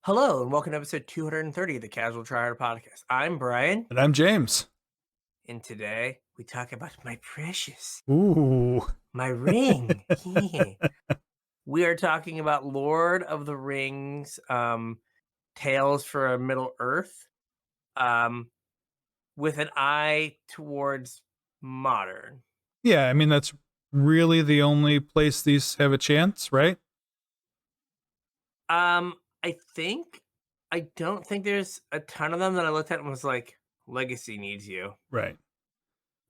Hello and welcome to episode 230 of the Casual Tryhard podcast. I'm Brian, And I'm James. and today we talk about my precious, Ooh. my ring. Yeah. We are talking about Lord of the Rings, Tales for a Middle Earth, um, with an eye towards modern. Yeah, I mean, that's really the only place these have a chance, right? Um, I don't think there's a ton of them that I looked at and was like, Legacy needs you. Right.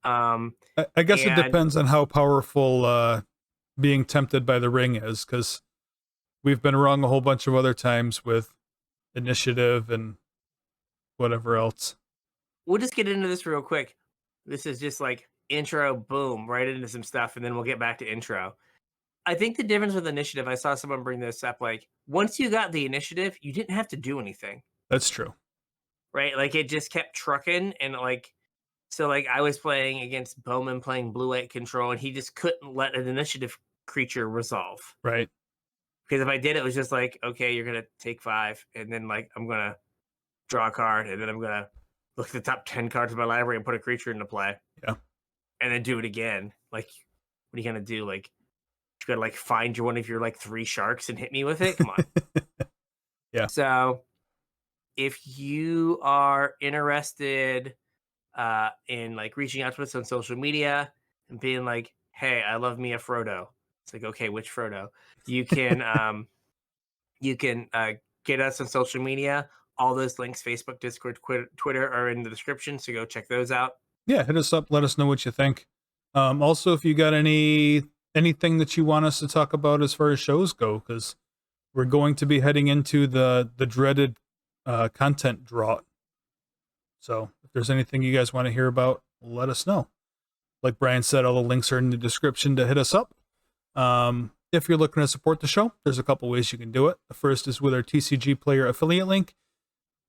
Um, I guess it and depends on how powerful being tempted by the ring is, because we've been wrong a whole bunch of other times with initiative and whatever else. we'll just get into this real quick. This is just like intro, boom, right into some stuff, and then we'll get back to intro. I think the difference with initiative, I saw someone bring this up, like once you got the initiative, you didn't have to do anything, That's true. right? Like it just kept trucking and like so like I was playing against Bowman playing blue white control, and he just couldn't let an initiative creature resolve. Right. Because if I did, it was just like, okay, you're gonna take 5, and then like I'm gonna draw a card, and then I'm gonna look at the top 10 cards of my library and put a creature into play. Yeah. And then do it again. Like, what are you gonna do? Like, you gotta like find one of your like 3 sharks and hit me with it? Come on. Yeah. So, if you are interested in like reaching out to us on social media and being like, "Hey, I love me a Frodo," it's like, okay, which Frodo? You can get us on social media. All those links, Facebook, Discord, Twitter, are in the description. So go check those out. Yeah, hit us up. Let us know what you think. Also, if you got anything that you want us to talk about as far as shows go, because we're going to be heading into the dreaded content drought. So if there's anything you guys want to hear about, let us know. Like Brian said, all the links are in the description to hit us up. If you're looking to support the show, there's a couple ways you can do it. The first is with our TCG player affiliate link,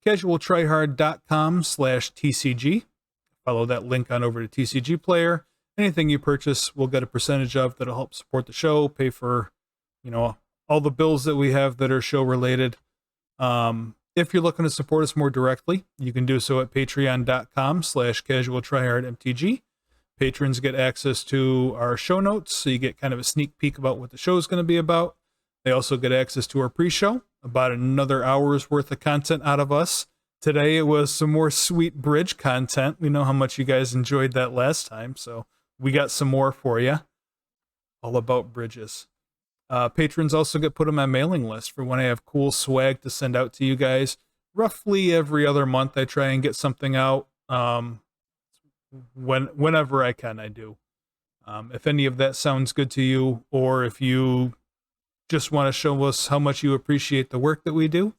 CasualTryHard.com/TCG. Follow that link on over to TCG player. Anything you purchase, we'll get a percentage of that'll help support the show, pay for, all the bills that we have that are show related. If you're looking to support us more directly, you can do so at patreon.com/CasualTryHardMTG. Patrons get access to our show notes, so you get kind of a sneak peek about what the show is going to be about. They also get access to our pre-show, about another hour's worth of content out of us. Today it was some more sweet bridge content. We know how much you guys enjoyed that last time, so we got some more for you. All about bridges. Patrons also get put on my mailing list for when I have cool swag to send out to you guys. Roughly every other month I try and get something out. Whenever I can, I do. If any of that sounds good to you, or if you just want to show us how much you appreciate the work that we do,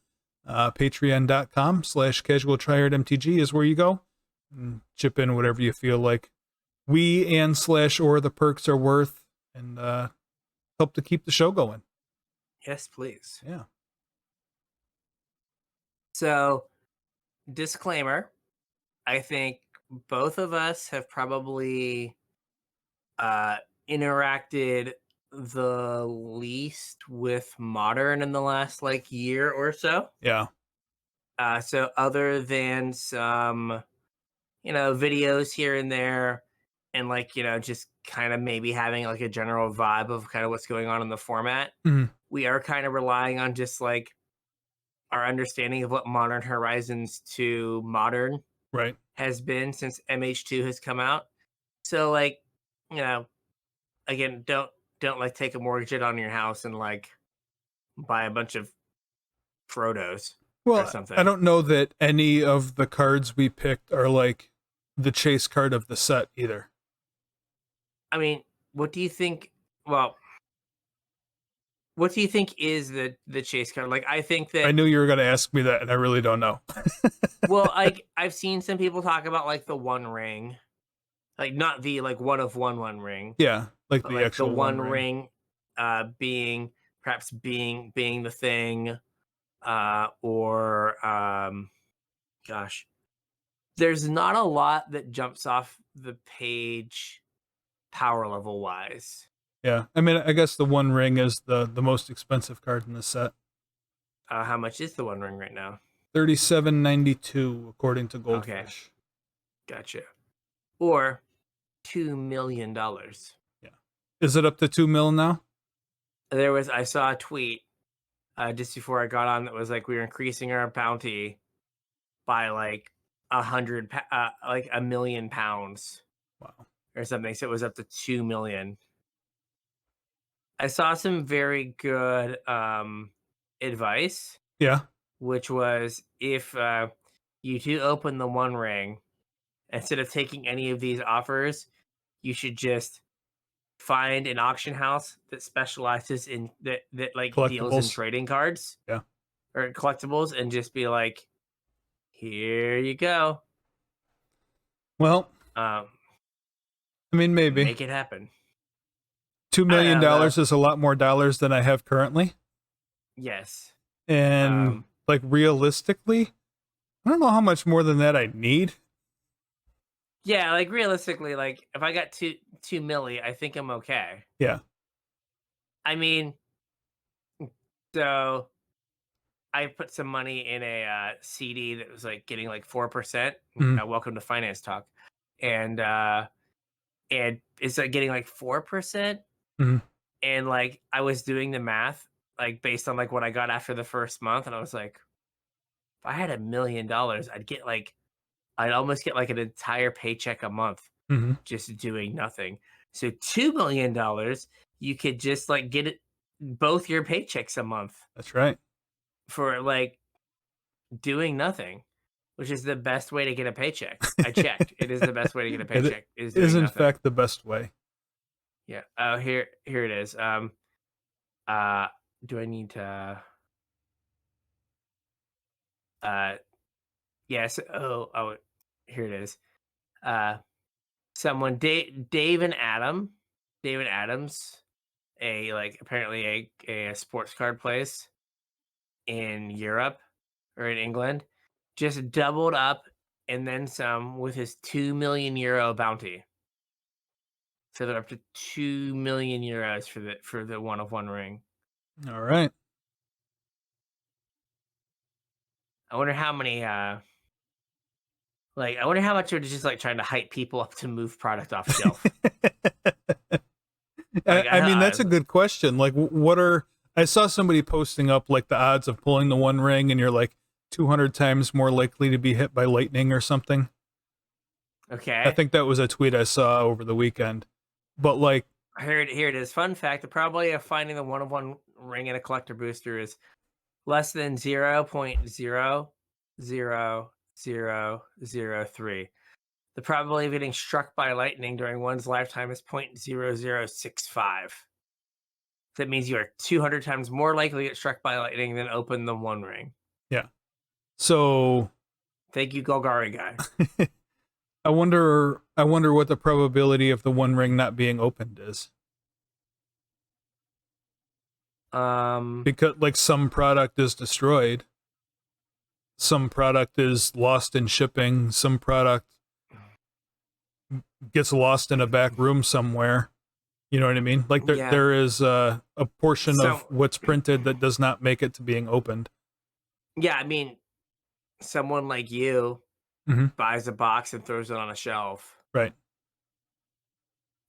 patreon.com/CasualTryHardMTG is where you go. And chip in whatever you feel like we and /or the perks are worth, and help to keep the show going. Yes, please. Yeah. So, disclaimer, I think both of us have probably interacted the least with modern in the last like year or so. Yeah. So other than some, videos here and there, and like, just kind of maybe having like a general vibe of kind of what's going on in the format, Mhm. we are kind of relying on just like our understanding of what Modern Horizons to modern Right. has been since MH2 has come out. So like, you know, again, don't like take a mortgage on your house and like buy a bunch of Frodos or Well, I something. don't know that any of the cards we picked are like the chase card of the set either. I mean, what do you think? Well, what do you think is the chase card? Like, I think I that. knew you were going to ask me that, and I really don't know. Well, like I've seen some people talk about like the One Ring, like not the like one ring, Yeah, like but the like the actual One One Ring. Ring, being perhaps being the thing, or gosh, there's not a lot that jumps off the page power level wise. Yeah, I mean, I guess the One Ring is the most expensive card in the set. How much is the One Ring right now? $37.92 according to Okay. Goldfish. Gotcha. Or $2 million. Yeah. Is it up to 2 mil now? I saw a tweet just before I got on that was like, we were increasing our bounty by like like £1 million Wow. or something. So it was up to 2 million. I saw some very good advice, Yeah. which was if you do open the One Ring, instead of taking any of these offers, you should just find an auction house that specializes in that like deals in Collectibles. trading cards, Yeah. or collectibles, and just be like, here you go. Well, Um, I mean, maybe. make it happen. $2 million is a lot more dollars than I have currently. Yes. And like realistically, I don't know how much more than that I need. Yeah, like realistically, like if I got two milli, I think I'm okay. Yeah. I mean, so I put some money in a CD that was like getting like 4%. Welcome to Finance Talk, and it's like getting like 4%. And like I was doing the math, like based on like what I got after the first month, and I was like, if I had $1 million, I'd almost get like an entire paycheck a month just doing nothing. So $2 million, you could just like get it both your paychecks a month. That's right. For like doing nothing, which is the best way to get a paycheck. I checked. It is the best way to get a paycheck. It is in fact the best way. Yeah. Oh, here it is. Do I need to yes. Oh, here it is. Someone David Adams, apparently a sports card place in Europe or in England, just doubled up and then some with his €2 million bounty. So they're up to €2 million for the One of One Ring. All right. I wonder how many I wonder how much they're just like trying to hype people up to move product off shelf. I mean, that's a good question. Like, I saw somebody posting up like the odds of pulling the One Ring, and you're like 200 times more likely to be hit by lightning or something. Okay. I think that was a tweet I saw over the weekend. But like, here it is. Fun fact: the probability of finding the One of One Ring in a collector booster is less than 0.00003. The probability of getting struck by lightning during one's lifetime is 0.0065. That means you are 200 times more likely to get struck by lightning than open the One Ring. Yeah. So thank you, Golgari guy. I wonder what the probability of the One Ring not being opened is. Because like some product is destroyed, some product is lost in shipping, some product gets lost in a back room somewhere. You know what I mean? Like there is a portion of what's printed that does not make it to being opened. Yeah, I mean, someone like you buys a box and throws it on a shelf. Right.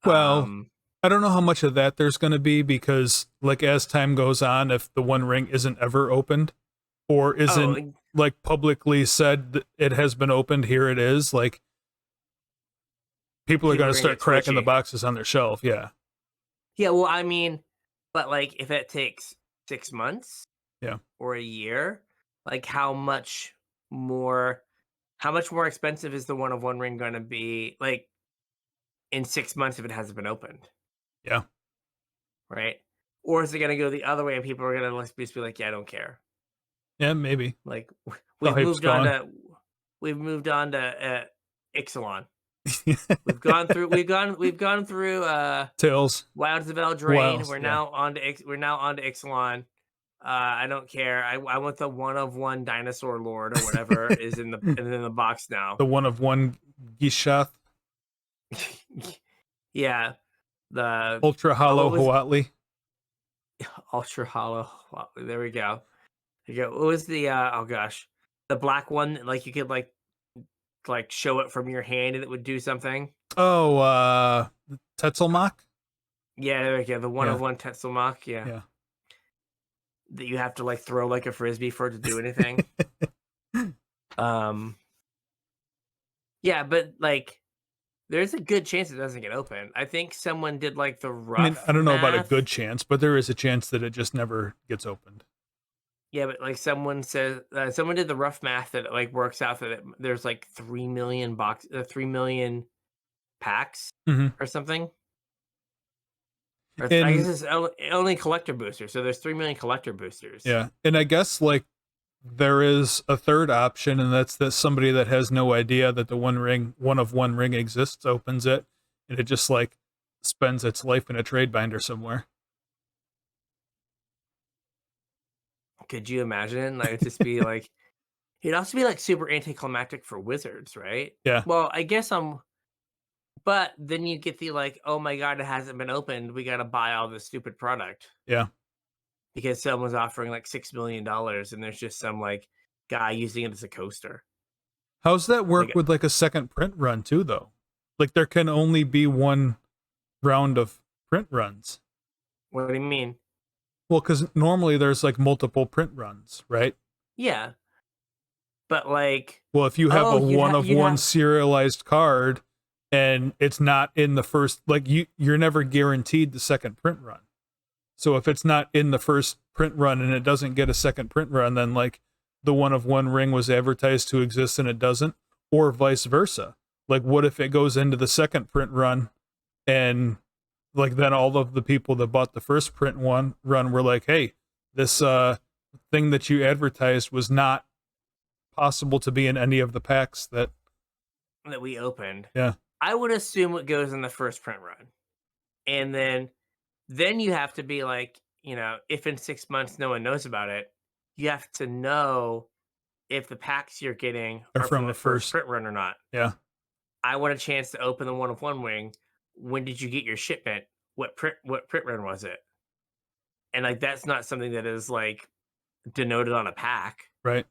Well, I don't know how much of that there's going to be because, like, as time goes on, if the One Ring isn't ever opened or isn't like publicly said that it has been opened, here it is. Like, people are going to start cracking the boxes on their shelf. Yeah. Yeah. Well, I mean, but like, if it takes 6 months, or a year, like, how much more expensive is the One of One Ring going to be? Like, in 6 months if it hasn't been opened. Yeah. Right? Or is it going to go the other way and people are going to just be like, yeah, I don't care. Yeah, maybe. Like, we've moved on to Ixalan. we've gone through Tails, Wilds of Eldraine. We're now on to Ixalan. I don't care. I want the One of One Dinosaur Lord or whatever is in the box now. The One of One Gishath. Yeah. The Ultra Hollow Huatli. Ultra Hollow. There we go. You go, what was the oh gosh, the black one that, like, you could like show it from your hand and it would do something? Oh, Tetzelmach? Yeah, there we go. The one Yeah, of one Tetselmach, yeah. yeah. That you have to like throw like a frisbee for it to do anything. Um yeah, but like there's a good chance it doesn't get open. I think someone did like the I mean, rough I don't know about a math. good chance, but there is a chance that it just never gets opened. Yeah, but like someone says, someone did the rough math that it like works out that there's like 3 million packs Hmm. or something. Or I guess And it's only collector boosters. So there's 3 million collector boosters. yeah, and I guess like there is a third option, and that's that somebody that has no idea that the one of one ring exists, opens it, and it just like spends its life in a trade binder somewhere. Could you imagine? Like it'd just be like it'd also be like super anticlimactic for wizards, right? Yeah, Well, I guess but then you get the like, oh my god, it hasn't been opened. We gotta buy all this stupid product yeah. because someone's offering like $6 million and there's just some like guy using it as a coaster. How's that work Like with like a second print run too, though? Like there can only be one round of print runs. what do you mean? Well, because normally there's like multiple print runs, right? Yeah. But like, Well, if you have oh, a one of you'd one have serialized card and it's not in the first, like you're never guaranteed the second print run. So if it's not in the first print run and it doesn't get a second print run, then like the one of one ring was advertised to exist and it doesn't, or vice versa. Like what if it goes into the second print run and like then all of the people that bought the first print one run were like, hey, this thing that you advertised was not possible to be in any of the packs that that we opened. yeah. I would assume it goes in the first print run. And then you have to be like, if in 6 months no one knows about it, you have to know if the packs you're getting Or are from from a the first first print run or not. yeah. I want a chance to open the one of one wing. When did you get your shipment? What print run was it? And like that's not something that is like denoted on a pack. Right.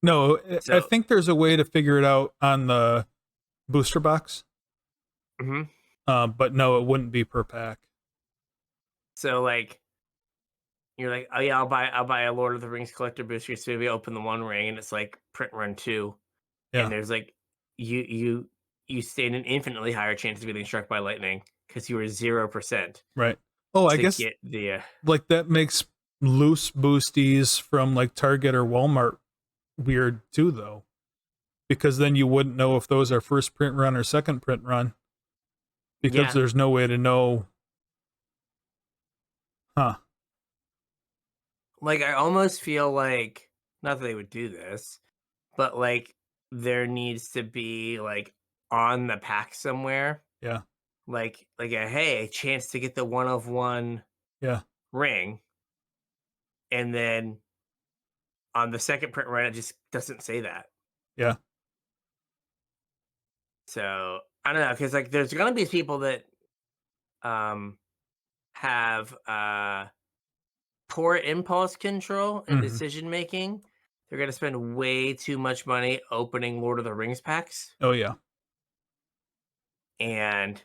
No, I So think there's a way to figure it out on the booster box. mhm. But no, it wouldn't be per pack. So like you're like, oh yeah, I'll buy a Lord of the Rings collector booster. So we open the one ring and it's like print run 2. And Yeah, there's like you stand an infinitely higher chance of getting struck by lightning because you were 0% right. Oh, I to guess get the like that makes loose boosties from like Target or Walmart weird too, though, because then you wouldn't know if those are first print run or second print run because yeah. there's no way to know. Huh. Like I almost feel like not that they would do this, but like there needs to be like on the pack somewhere, Yeah. like a hey, a chance to get the one of one Yeah. ring, and then on the second print run it just doesn't say that. Yeah. So I don't know because like there's gonna be people that um have poor impulse control and Hmm. decision making. They're gonna spend way too much money opening Lord of the Rings packs, Oh yeah. and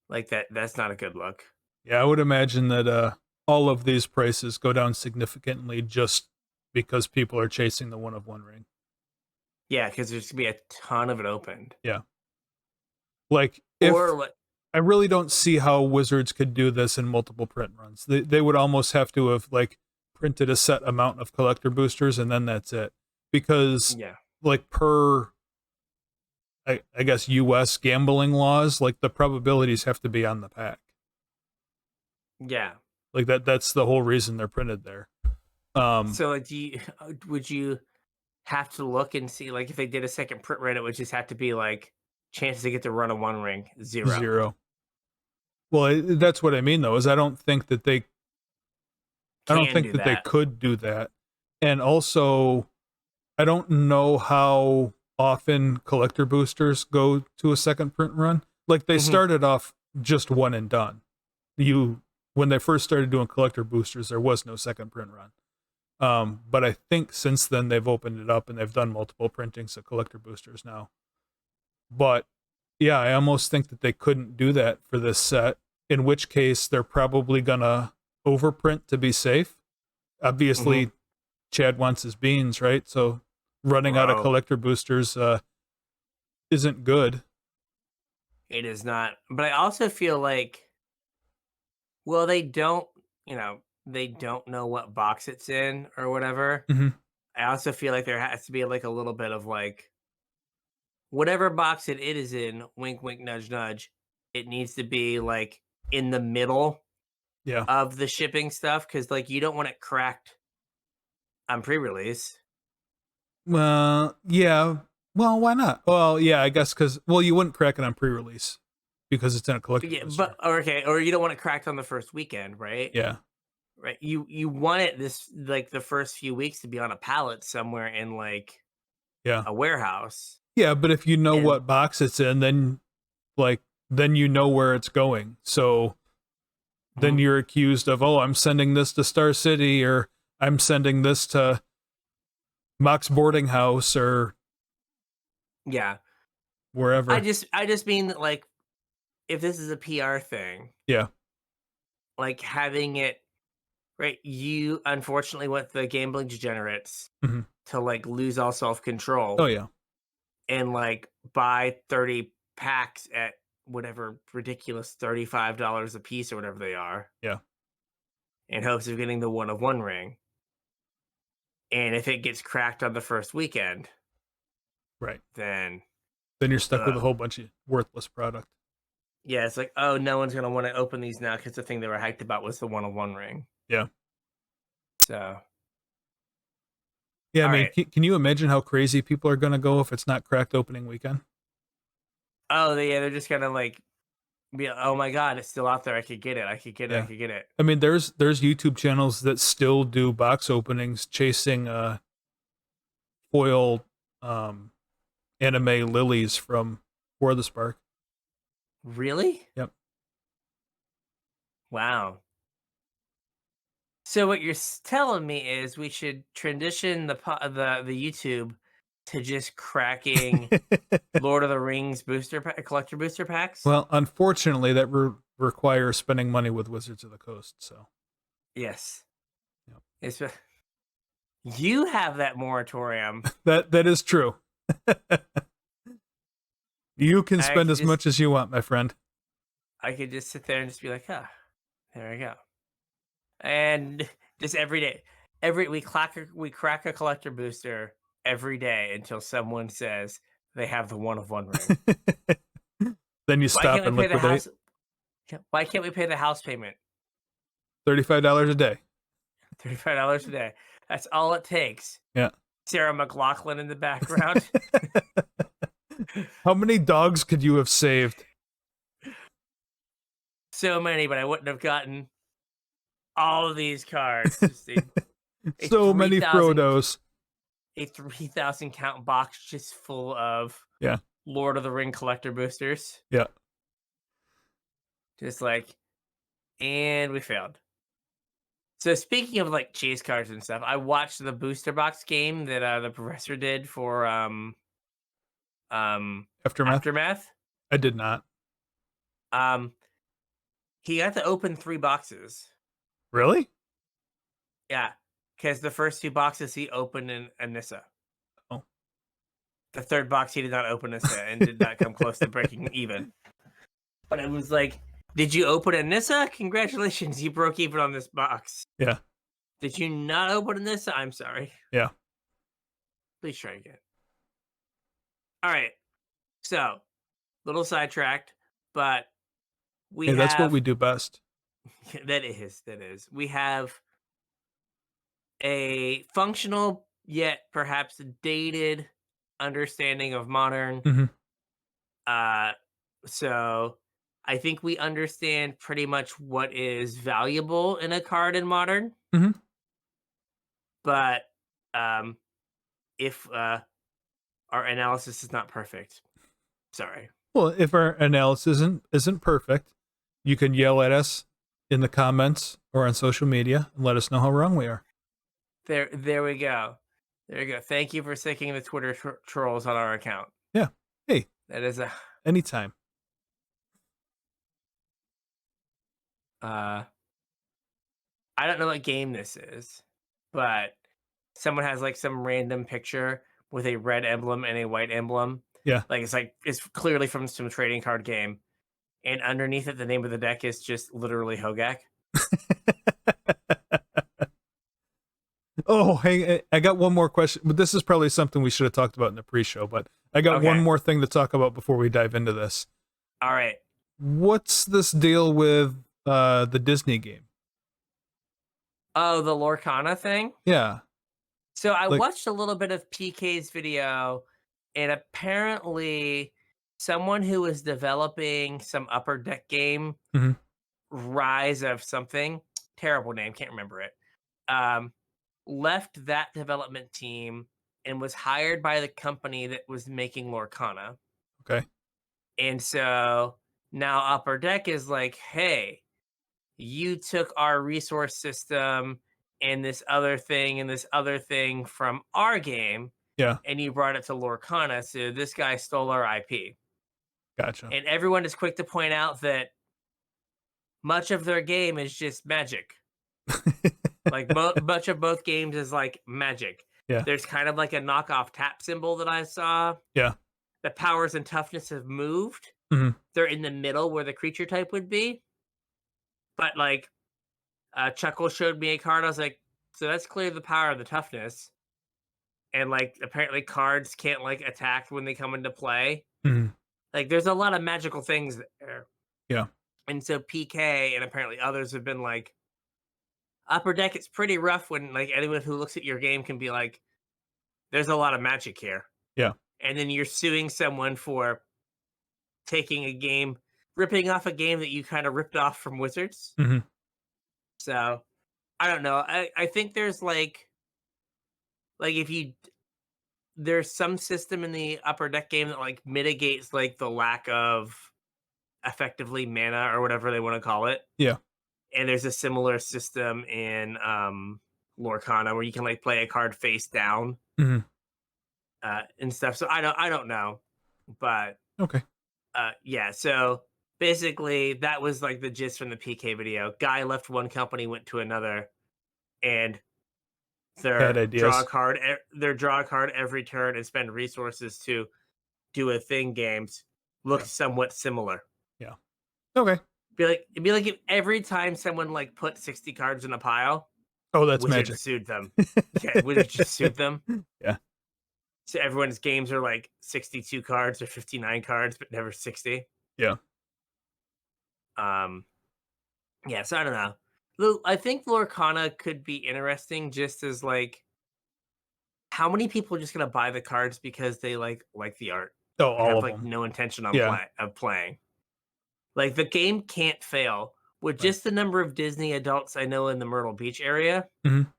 like that's not a good look. Yeah. I would imagine that all of these prices go down significantly just because people are chasing the one of one ring. Yeah, because there's gonna be a ton of it opened. Yeah. Like if Or what? I really don't see how Wizards could do this in multiple print runs. They would almost have to have like printed a set amount of collector boosters and then that's it. Because Yeah, like per I guess US gambling laws, like the probabilities have to be on the pack. yeah. Like that's the whole reason they're printed there. So like, would you have to look and see like if they did a second print run, it would just have to be like chances to get to run a one ring 0. 0. Well, that's what I mean though, is I don't Can think do that they that. could do that. And also I don't know how often collector boosters go to a second print run. Like they Hmm. started off just one and done. When they first started doing collector boosters, there was no second print run. But I think since then they've opened it up and they've done multiple printings of collector boosters now. But yeah, I almost think that they couldn't do that for this set, in which case they're probably gonna overprint to be safe. Obviously, Chad wants his beans, right? So running out of collector boosters isn't good. It is not. But I also feel like, well, they don't, they don't know what box it's in or whatever. Mm-hmm. I also feel like there has to be like a little bit of like, whatever box it is in, wink, wink, nudge, nudge, it needs to be like in the middle of the shipping stuff, because like you don't want it cracked on pre-release. Yeah. Well, why not? Well, yeah, I guess because you wouldn't crack it on pre-release because it's in a collector booster. But okay, or you don't want it cracked on the first weekend, right? Yeah. Right. You want it this like the first few weeks to be on a pallet somewhere in like a warehouse. Yeah, but if you know what box it's in, then you know where it's going. So then you're accused of, I'm sending this to Star City, or I'm sending this to Mox Boarding House, or wherever. I just mean that, like, if this is a PR thing, like having it right, you unfortunately with the gambling degenerates to like lose all self-control. Oh yeah. And like buy 30 packs at whatever ridiculous $35 a piece or whatever they are. Yeah. In hopes of getting the 1 of 1 ring. And if it gets cracked on the first weekend, right, then you're stuck with a whole bunch of worthless product. Yeah, it's like, oh, no one's gonna want to open these now because the thing they were hyped about was the 1 of 1 ring. Yeah. So. Yeah, I mean, can you imagine how crazy people are gonna go if it's not cracked opening weekend? Oh, they're just gonna like be, oh my god, it's still out there. I could get it. I could get it. I mean, there's YouTube channels that still do box openings chasing foil anime lilies from For the Spark. Really? Yep. Wow. So what you're telling me is we should transition the YouTube to just cracking Lord of the Rings collector booster packs? Well, unfortunately, that requires spending money with Wizards of the Coast. So. Yes. Yep. You have that moratorium. That is true. You can spend as much as you want, my friend. I could just sit there and just be like, there I go. And just every day, we crack a collector booster every day until someone says they have the 1 of 1 ring. Then you stop and liquidate. Why can't we pay the house payment? $35 a day. $35 a day. That's all it takes. Yeah. Sarah McLachlan in the background. How many dogs could you have saved? So many, but I wouldn't have gotten all of these cards. So many Frodos. A 3,000 count box just full of Lord of the Ring collector boosters. Yeah. Just like, and we failed. So speaking of like chase cards and stuff, I watched the booster box game that the professor did for Aftermath. I did not. He got to open 3 boxes. Really? Yeah, because the first 2 boxes he opened in Anissa. Oh. The 3rd box he did not open Anissa and did not come close to breaking even. But it was like, did you open Anissa? Congratulations, you broke even on this box. Yeah. Did you not open Anissa? I'm sorry. Yeah. Please try again. All right. So, little sidetracked, but that's what we do best. That is. We have a functional yet perhaps dated understanding of Modern. So I think we understand pretty much what is valuable in a card in Modern. But if our analysis is not perfect, sorry. Well, if our analysis isn't perfect, you can yell at us in the comments or on social media and let us know how wrong we are. There we go. There you go. Thank you for sticking the Twitter trolls on our account. Yeah. Hey, That is a anytime. uh I don't know what game this is, but someone has like some random picture with a red emblem and a white emblem. Yeah. Like it's clearly from some trading card game. And underneath it, the name of the deck is just literally Hogak. Oh, hey, I got one more question, but this is probably something we should have talked about in the pre-show, but I got one Okay. more thing to talk about before we dive into this. All right. What's this deal with the Disney game? Oh, the Lorcana thing? Yeah. So I Like, watched a little bit of PK's video, and apparently someone who was developing some upper deck game, mhm, Rise of something, terrible name, can't remember it. Um, left that development team and was hired by the company that was making Lorcana. okay. And so now Upper Deck is like, hey, you took our resource system and this other thing and this other thing from our game Yeah. and you brought it to Lorcana. So this guy stole our IP. Gotcha. And everyone is quick to point out that much of their game is just magic. Like much of both games is like magic. Yeah. There's kind of like a knockoff tap symbol that I saw. Yeah. The powers and toughness have moved. Mhm. They're in the middle where the creature type would be. But like Chuckle showed me a card. I was like, so that's clearly the power of the toughness. And like apparently cards can't like attack when they come into play. Mhm. Like there's a lot of magical things there. Yeah. And so PK and apparently others have been like, Upper Deck, it's pretty rough when like anyone who looks at your game can be like, there's a lot of magic here. Yeah. And then you're suing someone for taking a game, ripping off a game that you kind of ripped off from Wizards. Mhm. So I don't know. I think there's like if you there's some system in the Upper Deck game that like mitigates like the lack of effectively mana or whatever they want to call it. Yeah. And there's a similar system in Lorcana where you can like play a card face down Mhm. and stuff. So I don't know, but Okay. yeah. So basically, that was like the gist from the PK video. Guy left one company, went to another, and Bad ideas. their draw a card every turn and spend resources to do a thing. Games look Yeah. somewhat similar. Yeah. Okay. It'd be like if every time someone like put 60 cards in a pile, Oh, that's Wizard magic. sued them. Yeah, Wizard just sued them. Yeah. So everyone's games are like 62 cards or 59 cards, but never 60. Yeah. Um, yeah, so I don't know. I think Lorcana could be interesting just as like how many people are just gonna buy the cards because they like the art Oh, and all have of like them. no intention on Yeah. playing. Like the game can't fail with Right. just the number of Disney adults I know in the Myrtle Beach area. Mhm.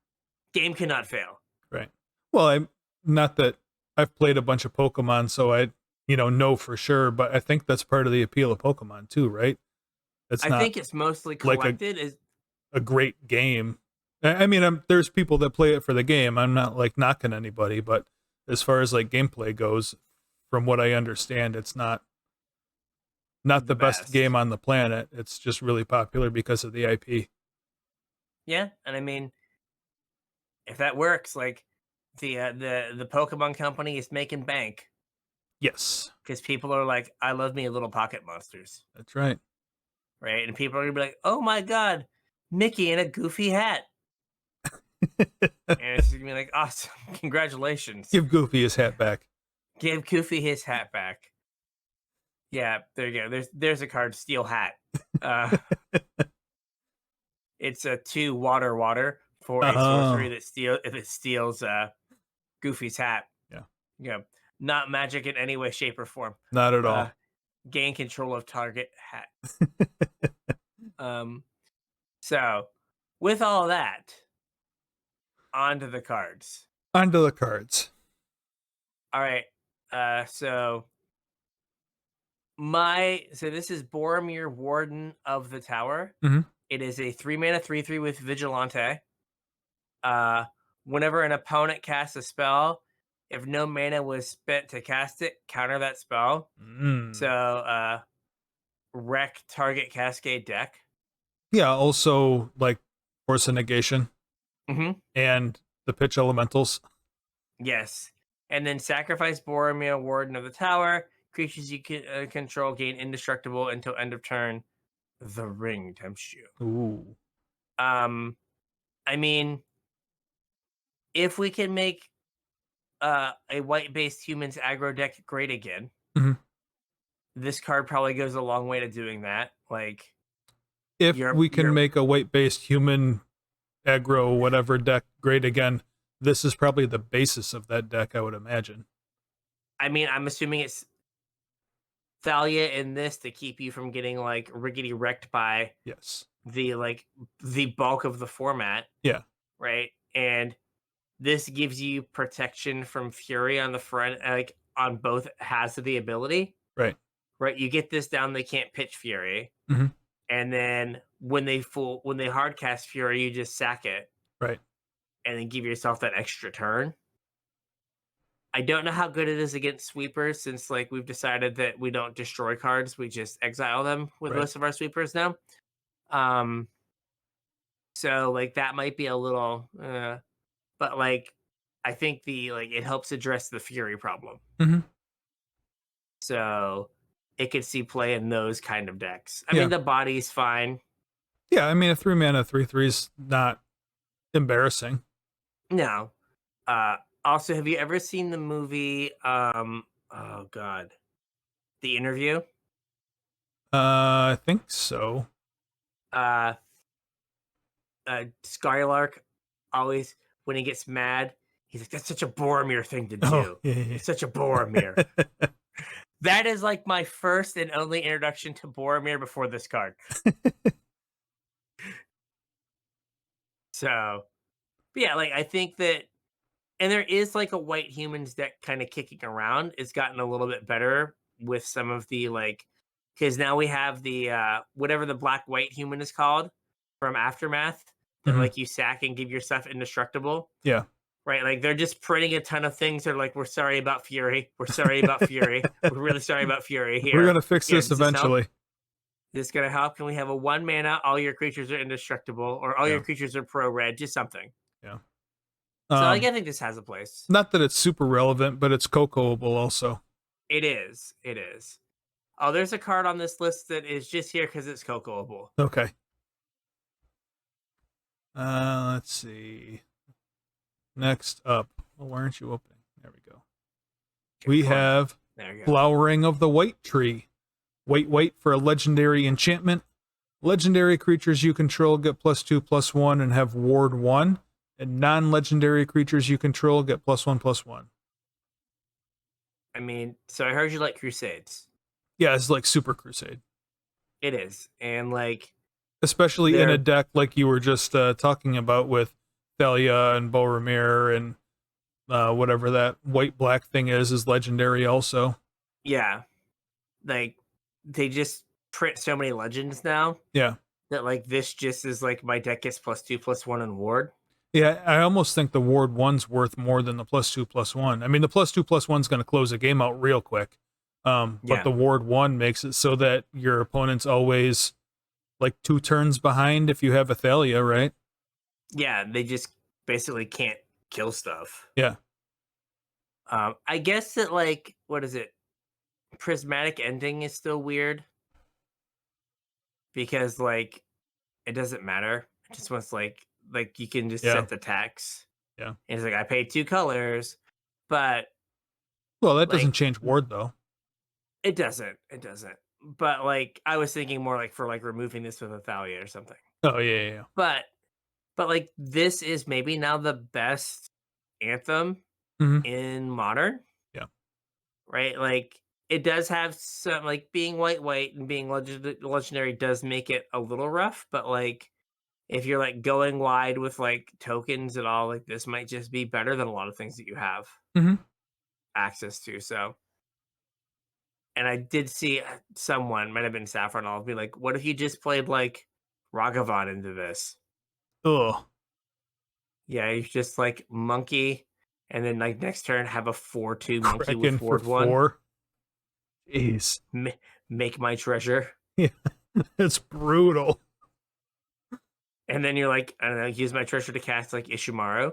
Game cannot fail. Right. Well, I'm not that I've played a bunch of Pokemon, so I, know for sure, but I think that's part of the appeal of Pokemon too, right? It's I not think it's mostly like collected is a great game. I mean, there's people that play it for the game. I'm not like knocking anybody, but as far as like gameplay goes, from what I understand, it's not the best game on the planet. It's just really popular because of the IP. Yeah, and I mean, if that works, like the Pokemon company is making bank Yes, because people are like, I love me little pocket monsters, that's right. right? And people are gonna be like, oh my god, Mickey in a goofy hat, and it's gonna be like, awesome, congratulations, Give Goofy his hat back. give Goofy his hat back. Yeah, there you go. There's a card, Steel Hat. It's a 2 water for a sorcery Oh, that steals Goofy's hat. yeah, Yeah, not magic in any way, shape, or form. not at Uh, all. gain control of target hat. Um, so with all that, onto the cards. Onto the cards. All right. So this is Boromir, Warden of the Tower. Mhm. It is a 3 mana 3/3 with Vigilante. Uh, whenever an opponent casts a spell, if no mana was spent to cast it, counter that spell. So, wreck target Cascade deck. Yeah, also like Force of Negation Mm-hmm. and the pitch elementals. Yes. And then sacrifice Boromir, Warden of the Tower. Creatures you can control gain indestructible until end of turn. The ring tempts you. Ooh. I mean, if we can make a white-based humans aggro deck great again, this card probably goes a long way to doing that. Like, If we can make a white-based human aggro whatever deck great again, this is probably the basis of that deck, I would imagine. I mean, I'm assuming it's Thalia in this to keep you from getting like riggedy wrecked by the bulk of the format. Yeah. Right. And this gives you protection from Fury on the front, like on both halves of the ability. Right. Right. You get this down, they can't pitch Fury. Mm-hmm. And then when they hard cast Fury, you just sack it. Right. And then give yourself that extra turn. I don't know how good it is against sweepers, since like we've decided that we don't destroy cards, we just exile them with most of our sweepers now. So like that might be a little but like I think it helps address the Fury problem. Mm-hmm. So it could see play in those kind of decks. I mean, the body's fine. Yeah, I mean, a 3-mana 3/3 is not embarrassing. No. Also, have you ever seen the movie oh god, The Interview? I think so. Skylark always, when he gets mad, he's like, "That's such a Boromir thing to do." Oh, yeah. It's such a Boromir. That is like my first and only introduction to Boromir before this card. So, but yeah, like I think that, and there is like a white humans deck kind of kicking around. It's gotten a little bit better with some of the because now we have the whatever the black white human is called from Aftermath that like you sack and give your stuff indestructible. Yeah. Right, like they're just printing a ton of things. They're like, "We're sorry about Fury. We're sorry about Fury. We're really sorry about Fury." Here, we're gonna fix this eventually. This gonna help. Can we have a 1 mana? All your creatures are indestructible, or all your creatures are pro red. Just something. Yeah. So I think this has a place. Not that it's super relevant, but it's cocoable also. It is. It is. Oh, there's a card on this list that is just here because it's cocoable. Okay. Let's see. Next up. Well, why aren't you opening? There we go. We have Flowering of the White Tree. Wait for a legendary enchantment. Legendary creatures you control get +2/+1 and have ward 1. And non-legendary creatures you control get +1/+1. I mean, so I heard you like Crusades. Yeah, it's like Super Crusade. It is. And like, especially in a deck like you were just talking about with Thalia and Boromir and whatever that white-black thing is legendary also. Yeah. Like, they just print so many legends now. Yeah. That like this just is like my deck gets +2/+1 in ward. Yeah, I almost think the ward 1's worth more than the +2/+1. I mean, the +2/+1's going to close a game out real quick. But the ward 1 makes it so that your opponent's always like 2 turns behind if you have a Thalia, right? Yeah, they just basically can't kill stuff. Yeah. I guess that like, what is it? Prismatic Ending is still weird. Because like it doesn't matter. It just wants like you can just set the tax. Yeah. And it's like I paid 2 colors, but well, that doesn't change ward though. It doesn't. It doesn't. But like I was thinking more like for like removing this with a Thalia or something. Oh yeah. But like this is maybe now the best anthem in Modern. Yeah. Right? Like it does have some like being white and being legendary does make it a little rough, but like if you're like going wide with like tokens at all, like this might just be better than a lot of things that you have access to. So, and I did see someone, might have been Saffron, I'll be like, what if you just played like Ragavan into this? Oh, Yeah, you just like monkey, and then like next turn have a 4/2 monkey Kraken with for ward 1. 4. Jeez. Make my treasure. Yeah. It's brutal. And then you're like, I don't know, use my treasure to cast like Ishimaru.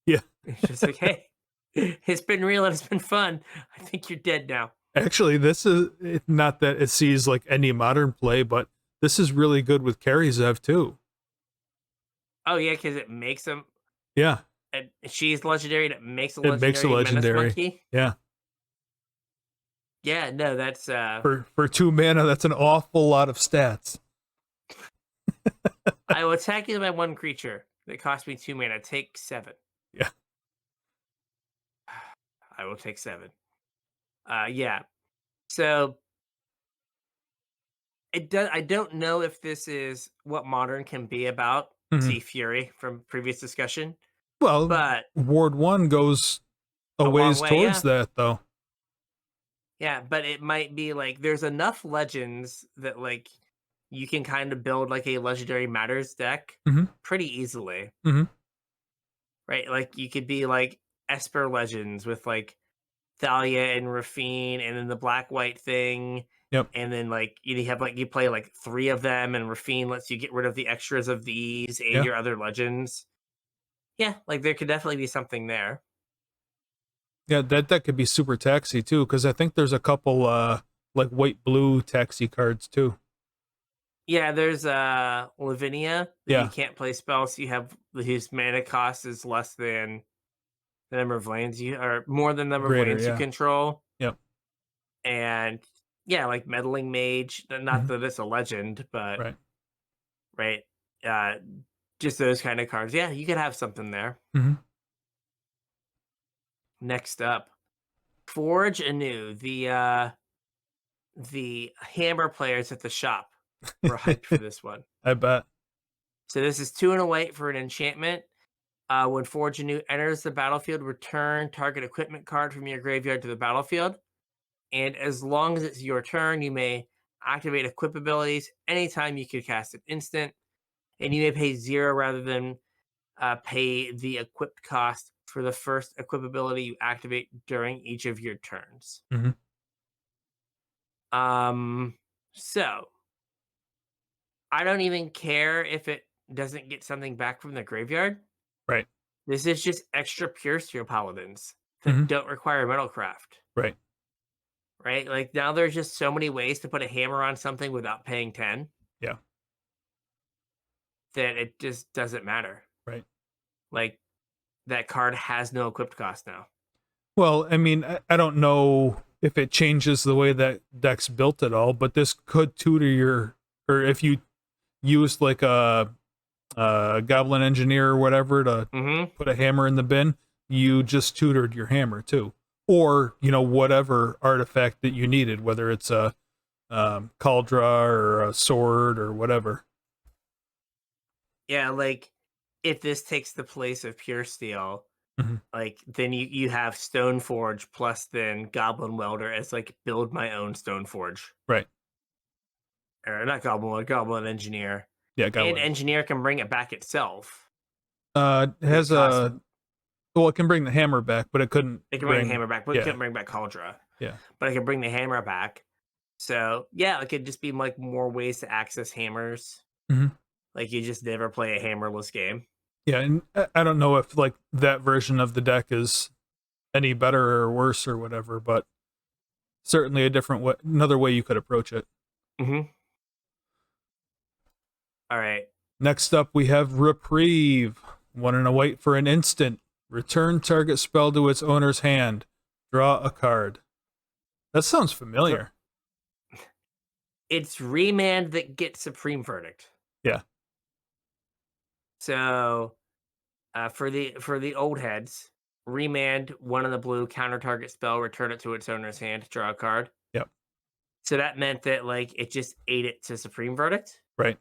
Yeah. It's just like, hey, it's been real and it's been fun. I think you're dead now. Actually, this is not that it sees like any modern play, but this is really good with Karizev too. Oh yeah, because it makes them. Yeah, And she's legendary, and it makes a it makes a legendary menace legendary. monkey. Yeah, Yeah, no, that's for 2 mana, that's an awful lot of stats. I will attack you with my 1 creature that cost me 2 mana. Take 7. Yeah. I will take 7. Yeah. So it does. I don't know if this is what modern can be about. Mhm. See Fury from previous discussion, Well, but Ward 1 goes a a long ways way, towards yeah. that, though. Yeah, but it might be like there's enough legends that like you can kind of build like a legendary matters deck Mhm. pretty easily, Mhm. right? Like you could be like Esper legends with like Thalia and Rafine, and then the black white thing, Yep. and then like you have like you play like 3 of them, and Rafine lets you get rid of the extras of these and Yeah. your other legends. Yeah, like there could definitely be something there. Yeah, that could be super taxy too, because I think there's a couple like white blue taxi cards too. Yeah, there's Lavinia that you Yeah. can't play spells. So you have whose mana cost is less than the number of lands you or more than the number of Greater, lands you yeah. control. Yep. And yeah, like meddling mage. Not Mhm. that it's a legend, but Right. right. Uh just those kind of cards. Yeah, you could have something there. Mhm. Next up, Forge Anew, the hammer players at the shop were hyped for this one. I bet. So this is 2 and a white for an enchantment. When Forge Anew enters the battlefield, return target equipment card from your graveyard to the battlefield. And as long as it's your turn, you may activate equip abilities anytime you can cast an instant. And you may pay 0 rather than pay the equipped cost for the first equip ability you activate during each of your turns. Mhm. So I don't even care if it doesn't get something back from the graveyard. Right. This is just extra pure steel paladins that Mhm. don't require metalcraft, Right. right? Like now there's just so many ways to put a hammer on something without paying 10 Yeah. that it just doesn't matter. Right. Like that card has no equipped cost now. Well, I mean, I don't know if it changes the way that deck's built at all, but this could tutor your, or if you used like a goblin engineer or whatever to Mm-hmm. put a hammer in the bin, you just tutored your hammer too, or whatever artifact that you needed, whether it's a cauldra or a sword or whatever. Yeah, like if this takes the place of pure steel, Mhm. like then you have Stoneforge plus then Goblin Welder as like build my own Stoneforge. Right. Or not Goblin Welder, Goblin Engineer. Yeah, And goblin. Engineer can bring it back itself. It It has costs it can bring the hammer back, but it couldn't it can bring the bring. hammer back, but it Yeah. couldn't bring back Cauldra. Yeah. But I can bring the hammer back. So yeah, it could just be like more ways to access hammers. Mhm. Like you just never play a hammerless game. Yeah, and I don't know if like that version of the deck is any better or worse or whatever, but certainly a different way, another way you could approach it. Mm-hmm. All right. Next up, we have Reprieve. 1 and a white for an instant. Return target spell to its owner's hand. Draw a card. That sounds familiar. It's Remand that gets Supreme Verdict. Yeah. So for the old heads, Remand 1 in the blue, counter target spell, return it to its owner's hand, draw a card. Yep. So that meant that like it just ate it to Supreme Verdict Right.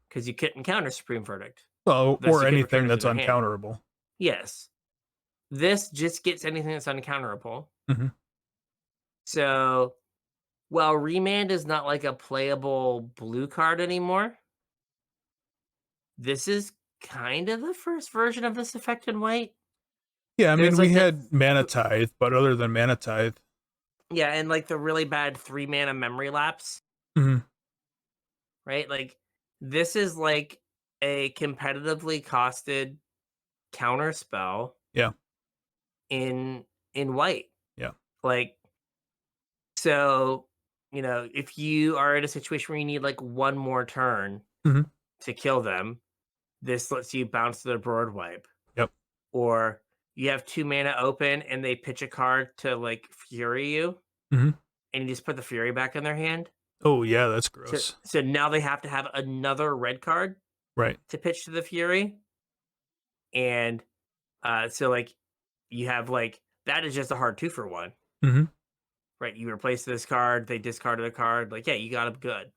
because you couldn't counter Supreme Verdict. Well, Thus, or you could return anything it to that's their hand. uncounterable. Yes. This just gets anything that's uncounterable. Mm-hmm. So while Remand is not like a playable blue card anymore, this is kind of the first version of this effect in White. Yeah, I mean, There's we like the had Mana Tithe, but other than Mana Tithe, yeah, and like the really bad 3 mana memory lapse, mhm, right? Like this is like a competitively costed counter spell yeah, in White. yeah, Like so, if you are in a situation where you need like one more turn mhm, to kill them, this lets you bounce to the board wipe. yep, Or you have 2 mana open and they pitch a card to like fury you, mhm. and you just put the fury back in their hand. Oh, yeah, that's So gross. so now they have to have another red card Right. to pitch to the fury. And so like you have like that is just a hard 2-for-1. Mhm. Right? You replace this card, they discarded a card, like yeah, you got them good.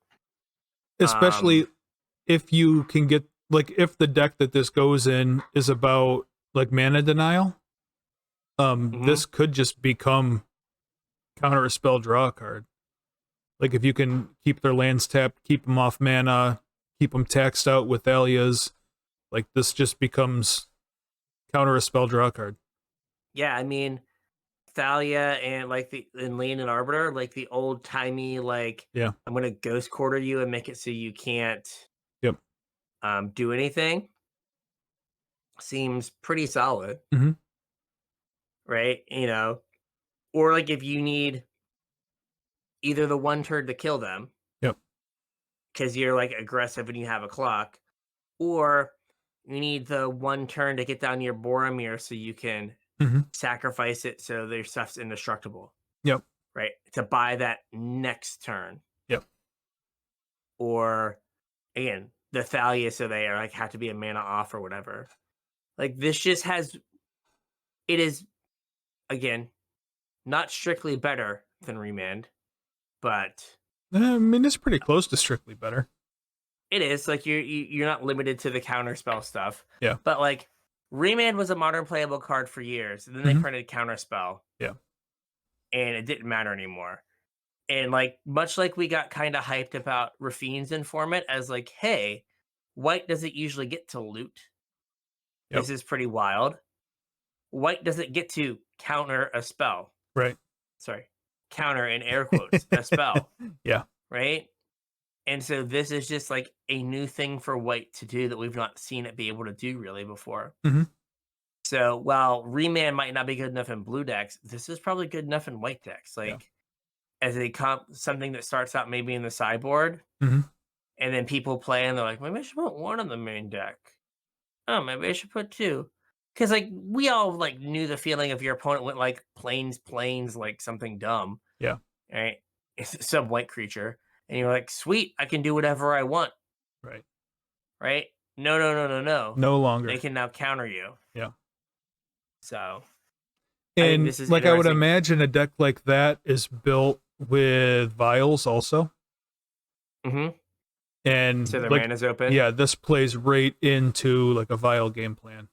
Especially if you can get, like, if the deck that this goes in is about, like, mana denial, Mhm. this could just become counter a spell, draw a card. Like, if you can keep their lands tapped, keep them off mana, keep them taxed out with Thalias, like, this just becomes counter a spell, draw a card. Yeah, I mean Thalia and like the and Lane and Arbiter, like the old timey like Yeah. I'm gonna ghost quarter you and make it so you can't Yep. do anything seems pretty solid, Mhm. right? Or like if you need either the one turn to kill them Yep. because you're like aggressive and you have a clock, or you need the one turn to get down your Boromir so you can Mhm. sacrifice it so their stuff's indestructible, Yep. right? To buy that next turn. Yep. Or again, the Thalia so they are like have to be a mana off or whatever. Like this just has it is again not strictly better than Remand, but I mean, it's pretty close to strictly better. it is like you're not limited to the counter spell stuff. Yeah. But like Remand was a modern playable card for years, and then they Mhm. printed counter spell, Yeah. and it didn't matter anymore. And like much like we got kind of hyped about Rafine's informant as like, hey, White doesn't usually get to loot. Yep. This is pretty wild. White doesn't get to counter a spell. Right. Sorry, counter in air quotes a spell, Yeah. right? And so this is just like a new thing for White to do that we've not seen it be able to do really before. Mhm. So while Remand might not be good enough in blue decks, this is probably good enough in white decks. Yeah. Like as a something that starts out maybe in the sideboard, Mhm. and then people play and they're like, maybe I should put one in the main deck. Oh, maybe I should put two. Because like we all like knew the feeling of your opponent went like planes, like something dumb, Yeah. right? It's some white creature, and you're like, sweet, I can do whatever I want, Right. right? No, no, no, no, no. No They longer. can now counter you. Yeah. So I think And this is like I would interesting. imagine a deck like that is built with vials also. Hmm. So And their like, mana's open. yeah, this plays right into like a vial game plan.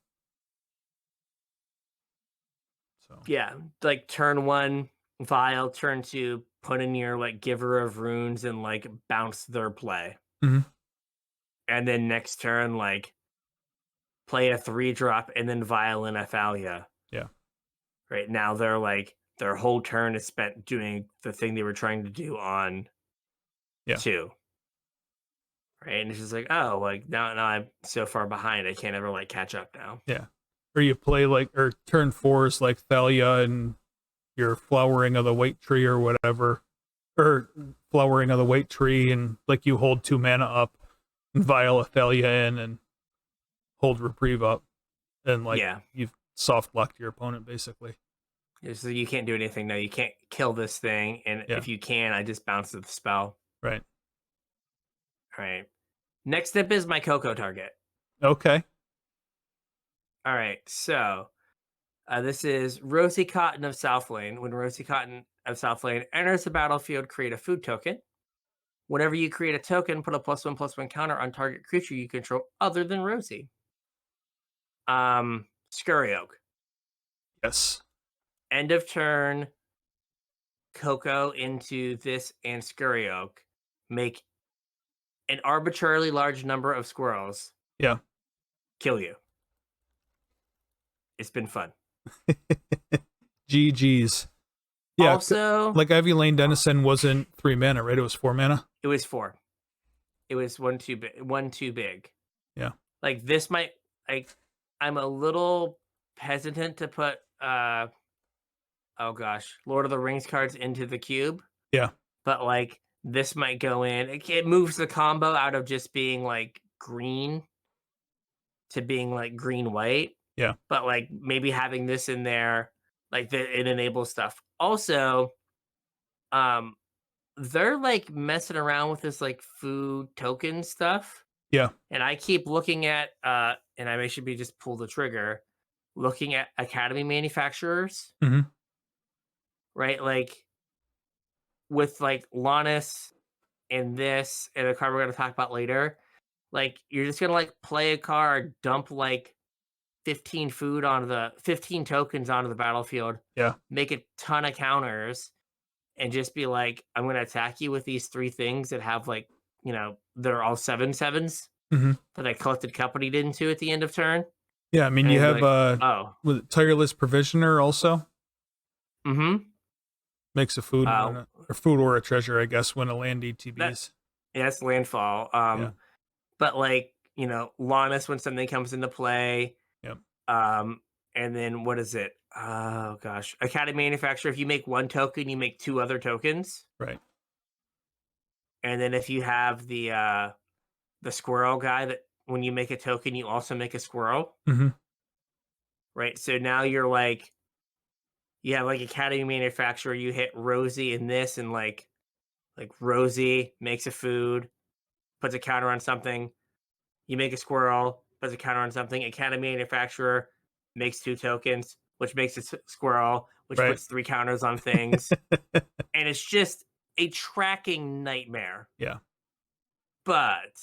So Yeah, like turn one vial, turn two, put in your like giver of runes and like bounce their play. Mhm. And then next turn, like play a 3-drop and then vial in a Thalia. Yeah. Right now they're like their whole turn is spent doing the thing they were trying to do on Yeah. two. Right. And it's just like, oh, like now I'm so far behind I can't ever like catch up now. Yeah. Or you play like, or turn 4 is like Thalia and your flowering of the white tree or whatever, or flowering of the white tree, and like you hold 2 mana up and vial a Thalia in and hold reprieve up, and like Yeah. you've soft locked your opponent basically. So you can't do anything. No, you can't kill this thing. And Yeah. if you can, I just bounce the spell. Right. All right. Next up is my Coco target. Okay. All right. So this is Rosie Cotton of Southlane. When Rosie Cotton of Southlane enters the battlefield, create a food token. Whenever you create a token, put a +1/+1 counter on target creature you control other than Rosie. Scurry Oak. Yes. End of turn, Coco into this and Scurry Oak. Make an arbitrarily large number of squirrels. Yeah. kill you. It's been fun. GG's. Yeah, Also, like Ivy Lane Denizen wasn't 3 mana, right? It was 4 mana. it was 4. It was one too big. Yeah. Like this might I'm a little hesitant to put oh gosh, Lord of the Rings cards into the cube. Yeah. But like this might go in. It moves the combo out of just being like green to being like green white. Yeah. But like maybe having this in there, like it enables stuff. Also, they're like messing around with this like food token stuff. Yeah. And I keep looking at and I should be just pull the trigger, looking at Academy manufacturers. Mm-hmm. Right? Like with like Lannis and this and a card we're gonna talk about later, like you're just gonna like play a card, dump like 15 tokens onto the battlefield, Yeah. make a ton of counters, and just be like, I'm gonna attack you with these 3 things that have like, they're all 7/7s Mm-hmm. that I collected company into at the end of turn. Yeah, I mean, And you have like, with Tireless Provisioner also mm-hmm. makes a food or food or a treasure, I guess, when a land ETBs. Yeah, it's landfall. Yeah. But like, Lannis when something comes into play. Yep. And then what is it? Oh gosh. Academy manufacturer, if you make 1 token, you make 2 other tokens. Right. And then if you have the squirrel guy that when you make a token, you also make a squirrel. Mm-hmm. Right. So now you're like, you have like Academy manufacturer, you hit Rosie in this, and like Rosie makes a food, puts a counter on something. You make a squirrel, puts a counter on something. Academy manufacturer makes 2 tokens, which makes a squirrel, which puts 3 counters on things. And it's just a tracking nightmare. Yeah. But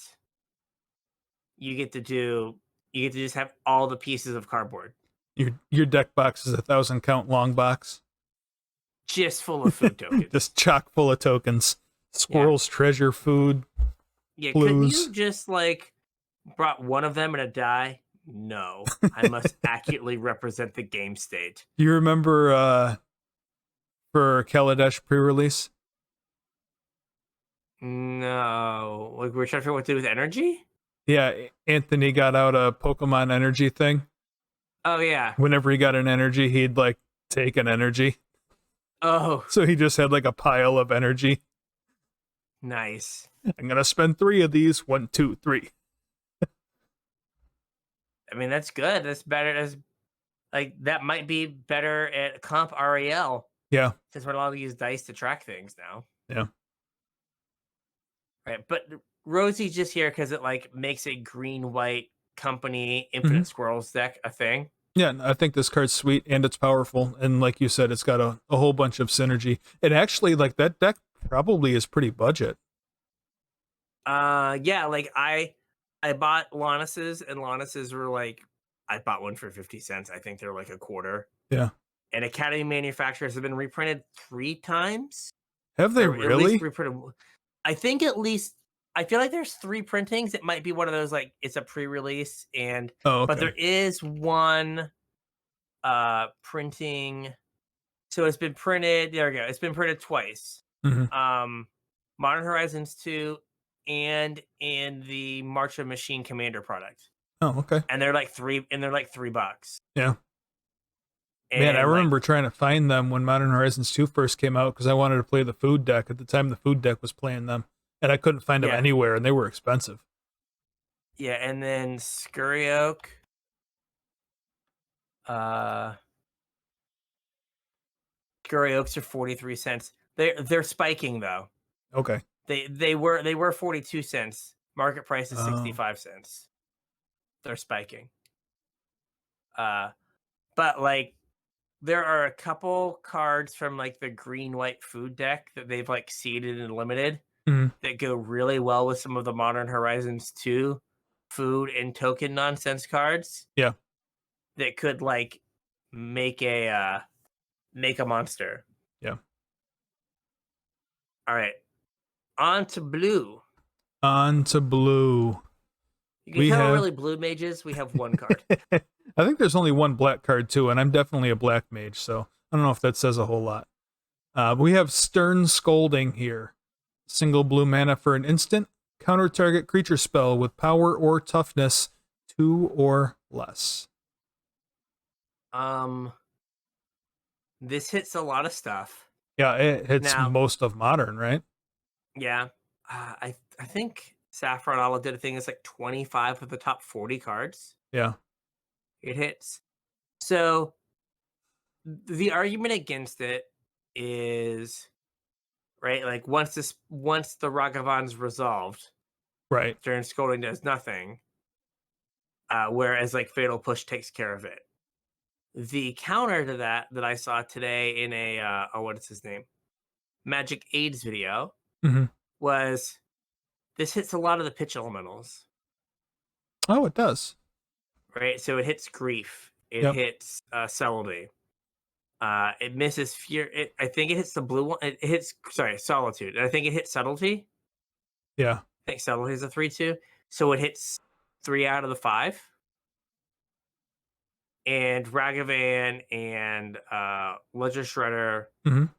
you get to just have all the pieces of cardboard. Your deck box is 1,000 count long box. Just full of food tokens. Just chock full of tokens. Squirrels, treasure, food. Yeah, blues. could you just like brought one of them in a die? No. I must accurately represent the game state. Do you remember for Kaladesh pre-release? No. Like we're trying to figure out what to do with energy? Yeah, Anthony got out a Pokemon energy thing. Oh yeah. Whenever he got an energy, he'd like take an energy. Oh. So he just had like a pile of energy. Nice. I'm gonna spend 3 of these. 1, 2, 3. I mean, that's good. That's better. That's like that might be better at comp REL. Yeah. Since we're allowed to use dice to track things now. Yeah. Right. But Rosie's just here because it like makes a green-white company infinite squirrels deck a thing. Yeah, I think this card's sweet and it's powerful. And like you said, it's got a whole bunch of synergy. And actually, like that deck probably is pretty budget. Yeah, like I bought Lannis's, and Lannis's were like, I bought one for 50 cents. I think they're like a quarter. Yeah. And Academy manufacturers have been reprinted 3 times. Have they Or at really? least reprinted. I think at least, I feel like there's 3 printings. It might be one of those like it's a pre-release, and but there is one printing. So it's been printed. There we go. It's been printed twice. Mm-hmm. Modern Horizons 2 and in the March of Machine Commander product. Oh, okay. And they're like $3. Yeah. And man, I remember trying to find them when Modern Horizons 2 first came out because I wanted to play the food deck. At the time, the food deck was playing them, and I couldn't find them anywhere, and they were expensive. Yeah, and then Scurry Oak. Scurry Oaks are 43 cents. They're spiking though. Okay. They were 42 cents. Market price is 65 cents. They're spiking. But like there are a couple cards from like the green white food deck that they've like seeded and limited that go really well with some of the Modern Horizons 2 food and token nonsense cards. Yeah. That could like make a monster. Yeah. All right. On to blue. On to blue. You can We tell we're have- really blue mages. We have one card. I think there's only one black card too, and I'm definitely a black mage, so I don't know if that says a whole lot. We have Stern Scolding here. Single blue mana for an instant. Counter target creature spell with power or toughness 2 or less. This hits a lot of stuff. Yeah, it hits Now- most of modern, right? Yeah. I think Saffron Olive did a thing that's like 25 of the top 40 cards. Yeah. It hits. So the argument against it is, right, like once the Ragavan's resolved, Right. Stern Scolding does nothing. Whereas like Fatal Push takes care of it. The counter to that I saw today in a what is his name? Magic AIDS video Mhm. was this hits a lot of the pitch elementals. Oh, it does. Right? So it hits Grief. It Yep. hits Subtlety. It misses Fear. I think it hits the blue one. It hits Solitude. And I think it hits Subtlety. Yeah. I think Subtlety is a 3/2. So it hits 3 out of the 5. And Ragavan and Ledger Shredder Mhm.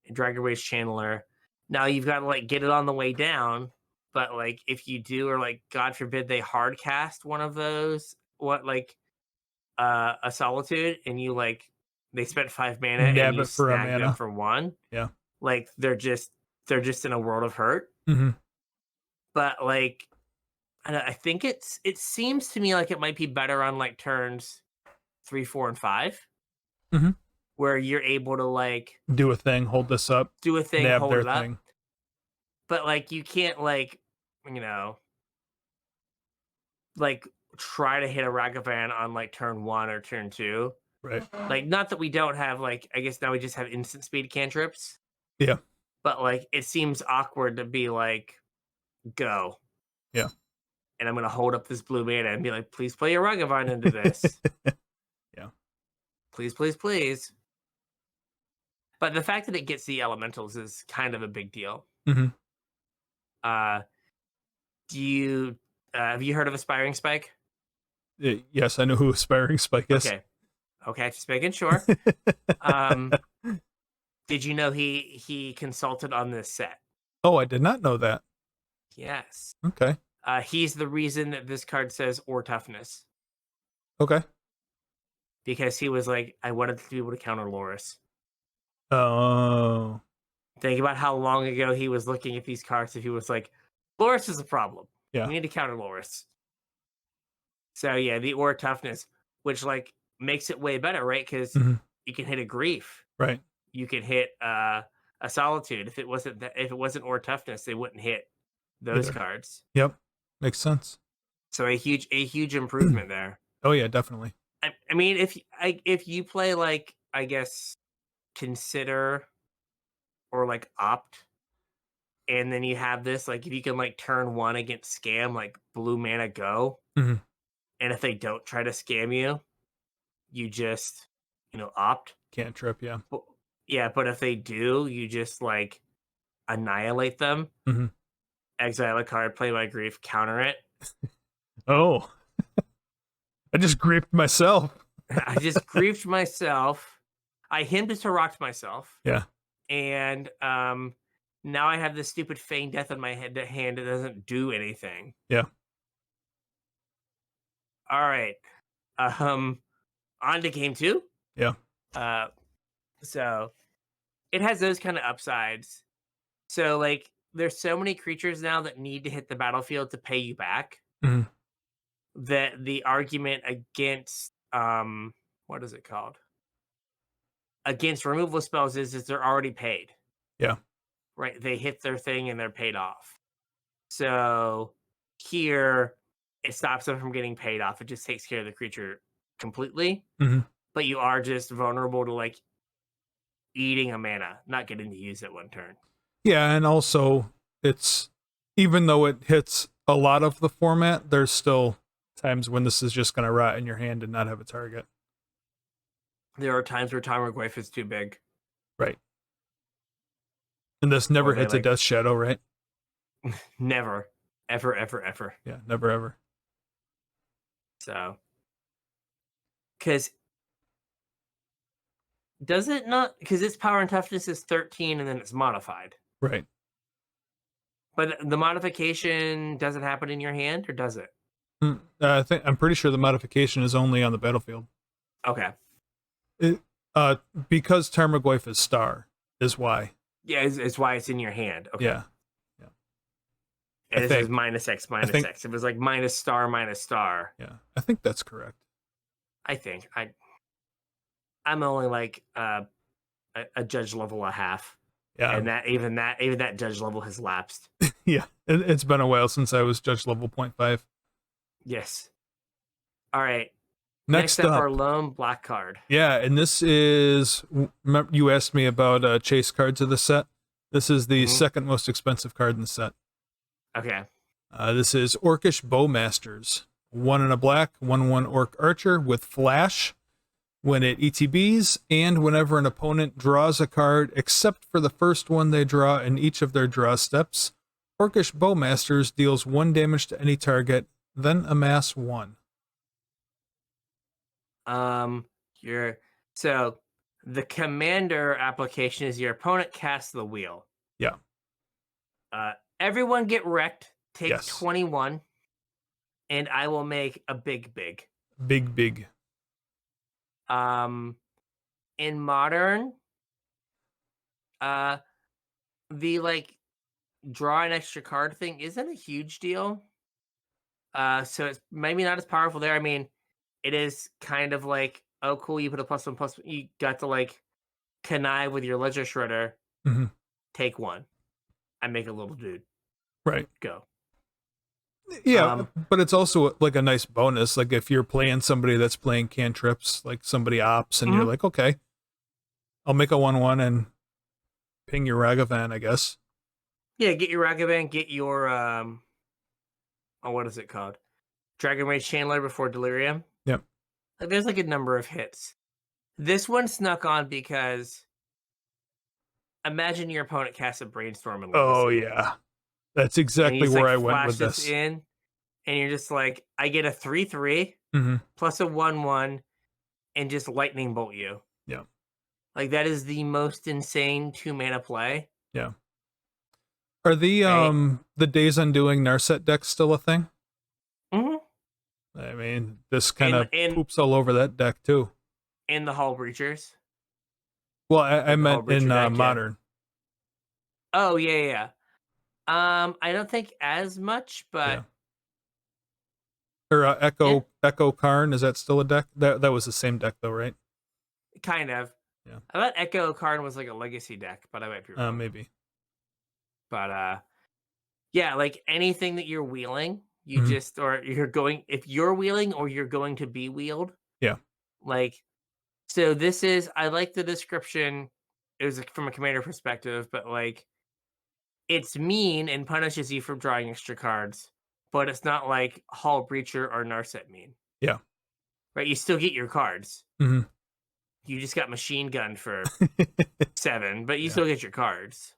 and Dragon Rage Channeler. Now you've got to like get it on the way down, but like if you do, or like God forbid they hard cast one of those, a Solitude, and you like they spent 5 mana Nab and you it for a snagged mana. them for 1. Yeah. Like they're just in a world of hurt. Mm-hmm. But like I think it seems to me like it might be better on like turns 3, 4, and 5. Mhm. Where you're able to like Do a thing, hold this up, do a thing, nab hold their it up. thing. But like you can't like like try to hit a Ragavan on like turn 1 or turn 2. Right. Like not that we don't have like, I guess now we just have instant speed cantrips. Yeah. But like it seems awkward to be like go. Yeah. And I'm gonna hold up this blue mana and be like, please play your Ragavan into this. Yeah. Please, please, please. But the fact that it gets the elementals is kind of a big deal. Mhm. Do you have you heard of Aspiring Spike? Yes, I know who Aspiring Spike is. Okay, just making sure. Did you know he consulted on this set? Oh, I did not know that. Yes. Okay. He's the reason that this card says or toughness, Okay. because he was like, I wanted to be able to counter Loris. Oh. Think about how long ago he was looking at these cards if he was like, Loris is a problem. Yeah. We need to counter Loris. So yeah, the or toughness, which like makes it way better, right? Because Mhm. you can hit a Grief. Right. You could hit a Solitude. If it wasn't or toughness, they wouldn't hit those Either. cards. Yep. Makes sense. So a huge improvement there. Oh yeah, definitely. I mean, if you play like, I guess, Consider or like Opt, and then you have this, like if you can like turn 1 against Scam, like blue mana go, Mhm. and if they don't try to scam you, you just Opt. Cantrip, yeah. Yeah, but if they do, you just like annihilate them. Mhm. Exile a card, play my Grief, counter it. Oh. I just griefed myself. I just griefed myself. I hymned to rocked myself. Yeah. And now I have this stupid feign death in my hand that doesn't do anything. Yeah. All right. On to game 2. Yeah. So it has those kind of upsides. So like there's so many creatures now that need to hit the battlefield to pay you back. Mhm. That the argument against what is it called? Against removal spells is they're already paid. Yeah. Right? They hit their thing and they're paid off. So here it stops them from getting paid off. It just takes care of the creature completely. Mhm. But you are just vulnerable to like eating a mana, not getting to use it one turn. Yeah, and also it's, even though it hits a lot of the format, there's still times when this is just going to rot in your hand and not have a target. There are times where Tarmogoyf is too big. Right. And this never Or they, hits a like- Death Shadow, right? Never. Ever, ever, ever. Yeah, never ever. So, because does it not? Because its power and toughness is 13, and then it's modified. Right. But the modification doesn't happen in your hand, or does it? I'm pretty sure the modification is only on the battlefield. Okay. It, because Tarmogoyf is star is why. Yeah, it's why it's in your hand. Okay. Yeah. And this is minus X, minus X. It was like minus star, minus star. Yeah, I think that's correct. I think. I'm only like a judge level a half. Yeah. And even that judge level has lapsed. Yeah. It's been a while since I was judge level 0.5. Yes. All right. Next up, up, our lone black card. Yeah, and this is, you asked me about chase cards of the set. This is the second most expensive card in the set. Okay. This is Orcish Bowmasters. 1 in a black, 1/1 Orc Archer with Flash. When it ETBs, and whenever an opponent draws a card, except for the first one they draw in each of their draw steps, Orcish Bowmasters deals 1 damage to any target, then amass 1. So the commander application is your opponent casts the wheel. Yeah. Everyone get wrecked. Take Yes. 21, and I will make a big. Big. In modern, the like draw an extra card thing isn't a huge deal. So it's maybe not as powerful there. I mean, it is kind of like, oh, cool, you put a +1/+1. You got to like connive with your ledger shredder. Mm-hmm. Take 1. I make a little dude. Right. Go. Yeah, but it's also like a nice bonus. Like if you're playing somebody that's playing cantrips, like somebody ops, and you're like, okay, I'll make a 1/1 and ping your Ragavan, I guess. Yeah, get your Ragavan, get your what is it called? Dragon Rage Chandler before Delirium. Yep. Like, there's like a number of hits. This one snuck on because imagine your opponent casts a Brainstorm and Legacy. Oh yeah. That's exactly where I went with this. And you're just like, I get a 3/3 plus a 1/1 and just lightning bolt you. Yeah. Like, that is the most insane 2-mana play. Yeah. Are the Days Undoing Narset decks still a thing? Mm-hmm. I mean, this kind of poops all over that deck too. And the Hull Breachers. Well, I meant in modern. Oh yeah. I don't think as much, but or Echo Karn, is that still a deck? That was the same deck though, right? Kind of. Yeah. I thought Echo Karn was like a legacy deck, but I might be wrong. Maybe. But yeah, like anything that you're wheeling, you just, or you're going, if you're wheeling or you're going to be wheeled. Yeah. Like, so this is, I like the description. It was from a commander perspective, but like, it's mean and punishes you for drawing extra cards, but it's not like Hull Breacher or Narset mean. Yeah. Right? You still get your cards. Mm-hmm. You just got machine gunned for 7, but you still get your cards.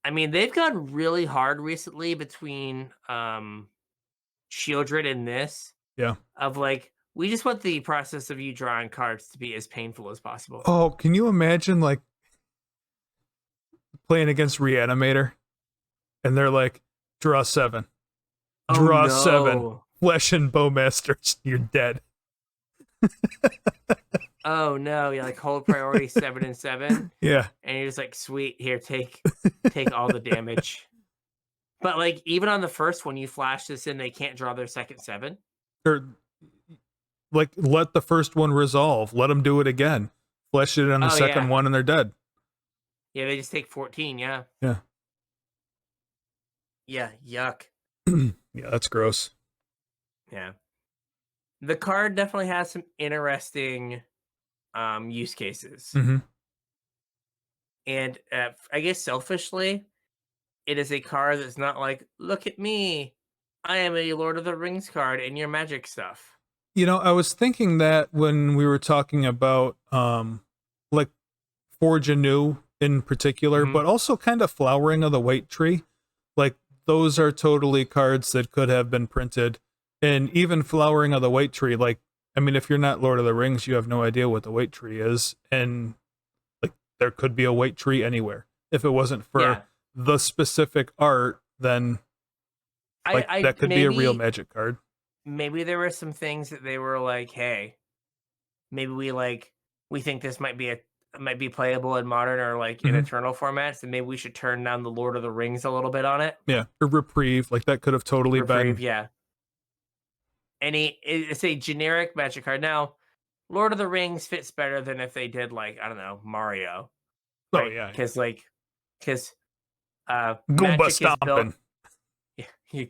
I mean, they've gone really hard recently between Shieldred and this. Yeah. Of like, we just want the process of you drawing cards to be as painful as possible. Oh, can you imagine like playing against Reanimator and they're like, draw 7. Draw 7. Flesh and Bowmasters. You're dead. Oh no, you're like, hold priority 7 and 7. Yeah. And you're just like, sweet, here, take all the damage. But like, even on the first one, you flash this in, they can't draw their second 7. Or like, let the first one resolve. Let them do it again. Flesh it on the second one and they're dead. Yeah, they just take 14, yeah. Yeah. Yeah, yuck. Yeah, that's gross. Yeah. The card definitely has some interesting use cases. And I guess selfishly, it is a card that's not like, look at me, I am a Lord of the Rings card and your magic stuff. You know, I was thinking that when we were talking about like Forge Anew in particular, but also kind of Flowering of the White Tree. Like, those are totally cards that could have been printed And even Flowering of the White Tree, like, I mean, if you're not Lord of the Rings, you have no idea what the White Tree is. And, like, there could be a White Tree anywhere. If it wasn't for Yeah. the specific art, then, like, I that could be a real Magic card. maybe there were some things that they were like, hey, maybe we think this might be playable in modern or like in Mhm. eternal formats, and maybe we should turn down the Lord of the Rings a little bit on it. Yeah. Or Reprieve, like, that could have totally Reprieve, been. yeah. It's a generic Magic card. Now, Lord of the Rings fits better than if they did like, I don't know, Mario, Oh, right? yeah. Because Goomba Magic is built. stomping. Yeah,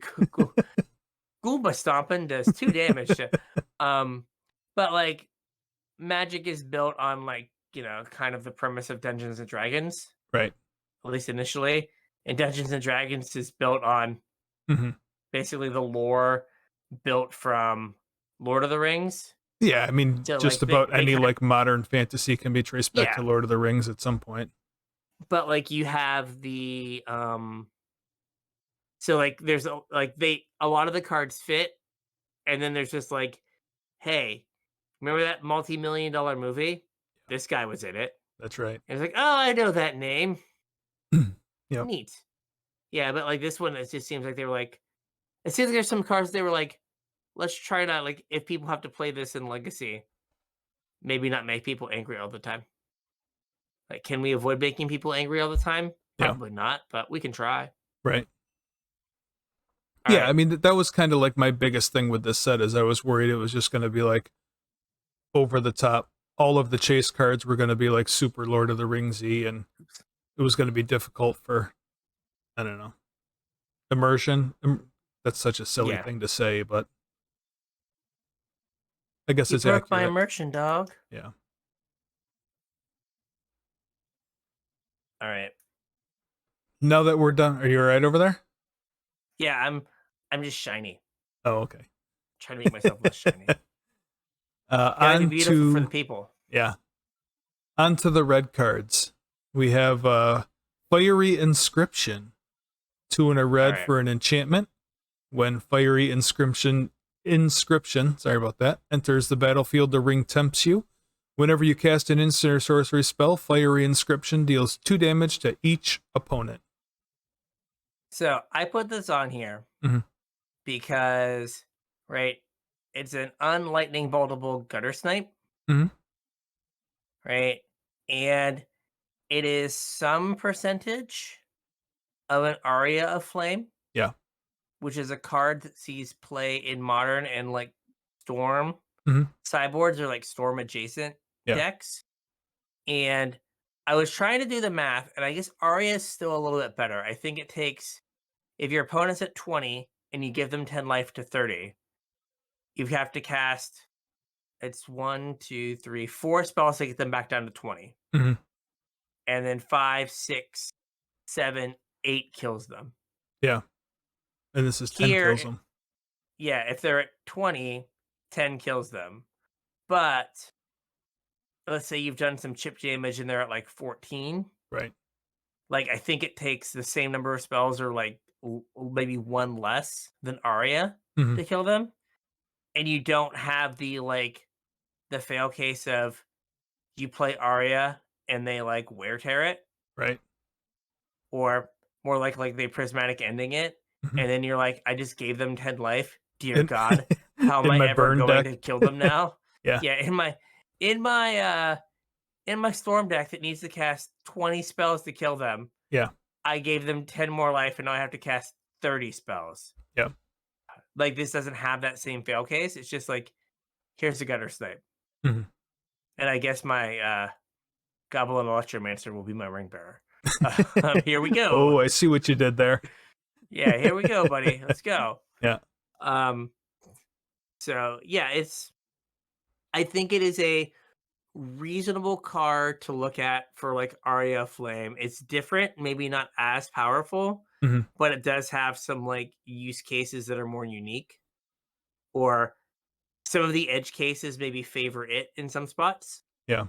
Goomba stomping does 2 damage to, um, but like Magic is built on like, kind of the premise of Dungeons and Dragons, Right. at least initially. And Dungeons and Dragons is built on Hmm. basically the lore built from Lord of the Rings. Yeah, I mean, So just like they about they any, kind like, modern fantasy can be traced back to yeah, Lord of the Rings at some point. but like you have the so like there's a lot of the cards fit, and then there's just like, hey, remember that multi-million-dollar movie? This guy was in it. That's right. And it's like, oh, I know that name. Yep. Neat. Yeah, but like this one, it just seems like they were like, it seems like there's some cards they were like, let's try not like if people have to play this in Legacy, maybe not make people angry all the time. Like, can we avoid making people angry all the time? Yeah. Probably not, but we can try. Right. All Yeah, I right. mean, that was kind of like my biggest thing with this set is I was worried it was just going to be like over the top. All of the chase cards were going to be like super Lord of the Ringsy, and it was going to be difficult for, I don't know, immersion. That's such a silly Yeah. thing to say, but I guess You it's broke my accurate. immersion, dog. Yeah. All right. Now that we're done, are you all right over there? Yeah, I'm just shiny. Oh, okay. Trying to make myself less shiny. Gotta be On beautiful for the to, people. yeah, on to the red cards. We have Fiery Inscription. 2 and a All red right. for an enchantment. When Fiery Inscription, sorry about that, enters the battlefield, the ring tempts you. Whenever you cast an instant or sorcery spell, Fiery Inscription deals 2 damage to each opponent. So I put this on here Mhm. because, right, it's an unlightning boltable gutter snipe, Mhm. right? And it is some percentage of an Aria of Flame, Yeah. which is a card that sees play in modern and like storm Mhm. sideboards or like storm adjacent Yeah. decks. And I was trying to do the math, and I guess Aria is still a little bit better. I think it takes, if your opponent's at 20 and you give them 10 life to 30, you have to cast, it's 4 spells to get them back down to 20. Mhm. And then 5, 6, 7, 8 kills them. Yeah. And this is 10 Here, kills them. yeah, if they're at 20, 10 kills them. But let's say you've done some chip damage and they're at like 14. Right. Like, I think it takes the same number of spells or like maybe one less than Arya Mhm. to kill them. And you don't have the fail case of you play Arya and they like wear tear it, Right. or more like they prismatic ending it. Mhm. And then you're like, I just gave them 10 life. Dear In, God, how am in I my ever burn going deck. to kill them now? Yeah. Yeah, in my in my storm deck that needs to cast 20 spells to kill them, Yeah. I gave them 10 more life and now I have to cast 30 spells. Yeah. Like, this doesn't have that same fail case. It's just like, here's a gutter snipe. Mhm. And I guess my Goblin Electromancer will be my ring bearer. Here we go. Oh, I see what you did there. Yeah, here we go, buddy. Let's go. Yeah. Um, so yeah, I think it is a reasonable card to look at for like Aria Flame. It's different, maybe not as powerful, Mhm. but it does have some like use cases that are more unique, or some of the edge cases maybe favor it in some spots. Yeah.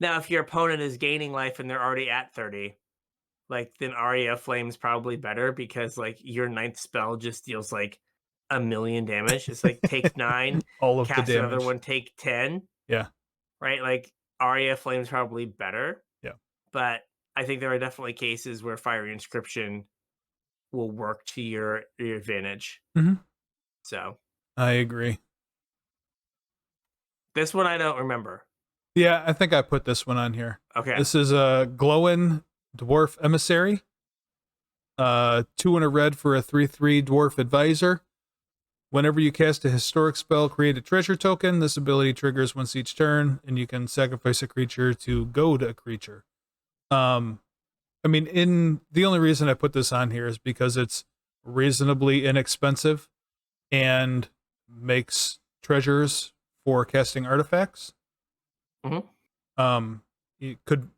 Now, if your opponent is gaining life and they're already at 30, like then Aria Flame's probably better because like your ninth spell just deals like a million damage. It's like take 9, All of the cast another damage. one, take 10, Yeah. right? Like Aria Flame's probably better, Yeah. but I think there are definitely cases where Fiery Inscription will work to your advantage. Hmm. So I agree. this one I don't remember. Yeah, I think I put this one on here. Okay. This is a Glowin Dwarf Emissary. 2 and a red for a 3/3 Dwarf Advisor. Whenever you cast a historic spell, create a treasure token. This ability triggers once each turn, and you can sacrifice a creature to goad a creature. I mean, in the only reason I put this on here is because it's reasonably inexpensive and makes treasures for casting artifacts. Mhm. It could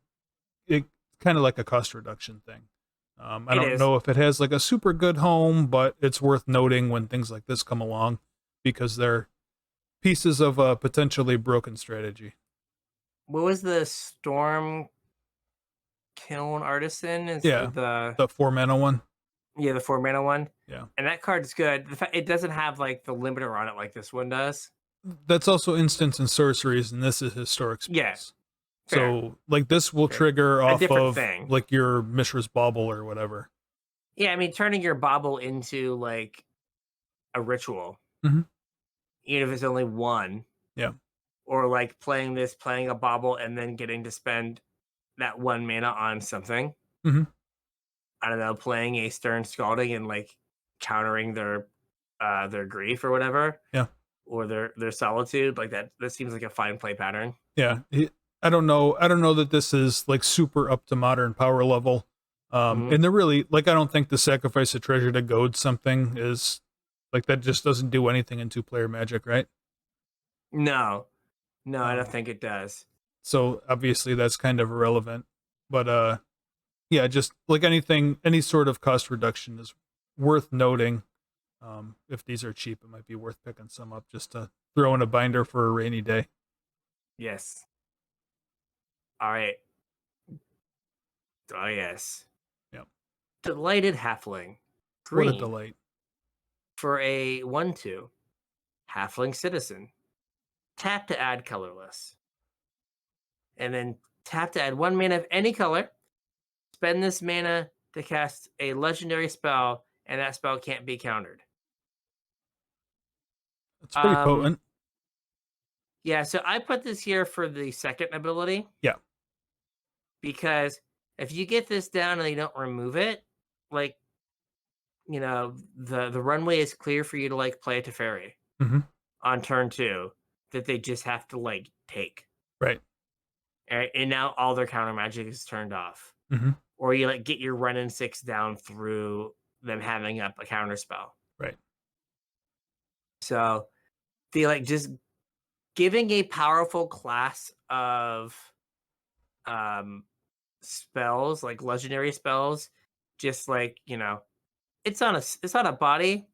it kind of like a cost reduction thing. I It don't is. know if it has like a super good home, but it's worth noting when things like this come along because they're pieces of a potentially broken strategy. What was the Storm Kiln Artisan? Is Yeah, the the 4 mana one. yeah, the 4 mana one? Yeah, And that card's good. The fact it doesn't have like the limiter on it like this one does. that's also instants and sorceries, and this is historic Yeah, spells. fair. So like this will Fair. trigger A off different of thing. like your Mishra's Bauble or whatever. Yeah, I mean turning your bauble into like a ritual, Hmm. even if it's only one, Yeah. or like playing a bauble and then getting to spend that 1 mana on something. Hmm. I don't know, playing a Stern Scalding and like countering their grief or whatever, Yeah. or their solitude, like that seems like a fine play pattern. Yeah. I don't know. I don't know that this is like super up to modern power level. Mhm. And they're really like I don't think the sacrifice of treasure to goad something is like that just doesn't do anything in 2-player Magic, right? No. No, I don't Um, think it does. so obviously that's kind of irrelevant. But yeah, just like anything, any sort of cost reduction is worth noting. If these are cheap, it might be worth picking some up just to throw in a binder for a rainy day. Yes. All right. Oh yes. Yeah. Delighted Halfling. What a Green delight. for a 1/2. Halfling Citizen. Tap to add colorless. And then tap to add 1 mana of any color. Spend this mana to cast a legendary spell, and that spell can't be countered. It's pretty Um, potent. yeah, so I put this here for the second ability Yeah. because if you get this down and you don't remove it, like the runway is clear for you to like play a Teferi Hmm. on turn 2 that they just have to like take. Right. And now all their counter magic is turned off. Hmm. Or you like get your run in 6 down through them having up a counter spell. Right. So they like just giving a powerful class of um spells, like legendary spells, just like, it's not a body,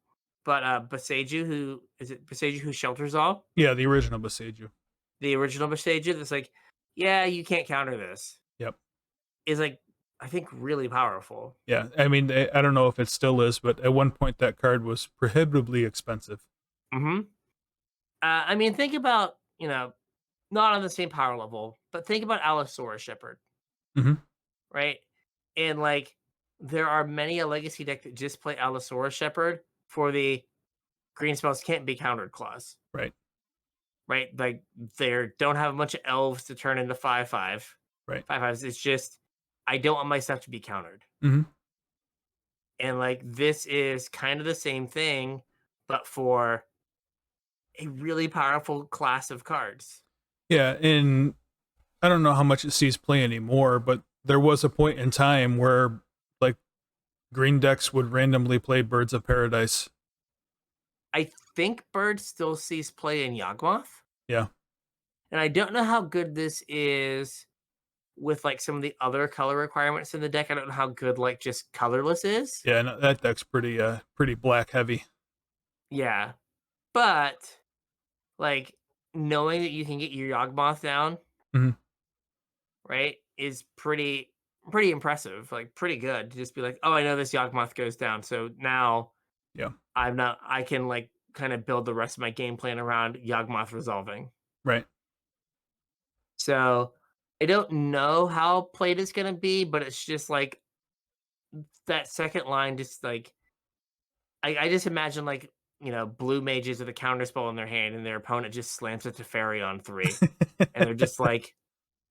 but Boseiju who is it Boseiju who shelters all? Yeah, the original Boseiju. The original Boseiju that's like, yeah, you can't counter this. Yep. Is like I think really powerful. Yeah. I mean, I don't know if it still is, but at one point that card was prohibitively expensive. Mm-hmm. I mean, think about, not on the same power level, but think about Allosaurus Shepherd, Hmm. right? And like, there are many a legacy deck that just play Allosaurus Shepherd for the green spells can't be countered clause, Right. right? Like, they don't have a bunch of elves to turn into 5/5, Right. 5/5s. It's just, I don't want my stuff to be countered. Hmm. And like, this is kind of the same thing, but for a really powerful class of cards. Yeah. And I don't know how much it sees play anymore, but there was a point in time where like green decks would randomly play Birds of Paradise. I think Bird still sees play in Yawgmoth. Yeah. And I don't know how good this is with like some of the other color requirements in the deck. I don't know how good like just colorless is. Yeah. And that deck's pretty black heavy. Yeah. But like knowing that you can get your Yawgmoth down, Hmm. right, is pretty impressive. Like pretty good to just be like, oh, I know this Yawgmoth goes down. So now Yeah. I can like kind of build the rest of my game plan around Yawgmoth resolving. Right. So I don't know how played it's gonna be, but it's just like that second line, just like I just imagine like blue mages with a counterspell in their hand, and their opponent just slams it to fairy on 3, and they're just like,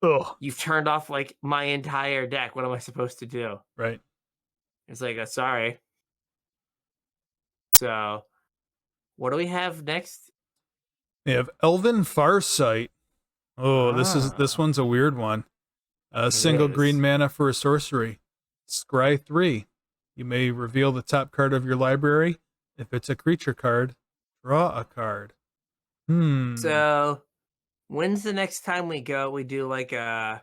Ugh. "You've turned off like my entire deck. What am I supposed to do?" Right. It's like, sorry. So what do we have next? We have Elven Farsight. Oh, this Ah, one's a weird one. A it single green is. mana for a sorcery. Scry 3. You may reveal the top card of your library. If it's a creature card, draw a card. So when's the next time we go? We do like uh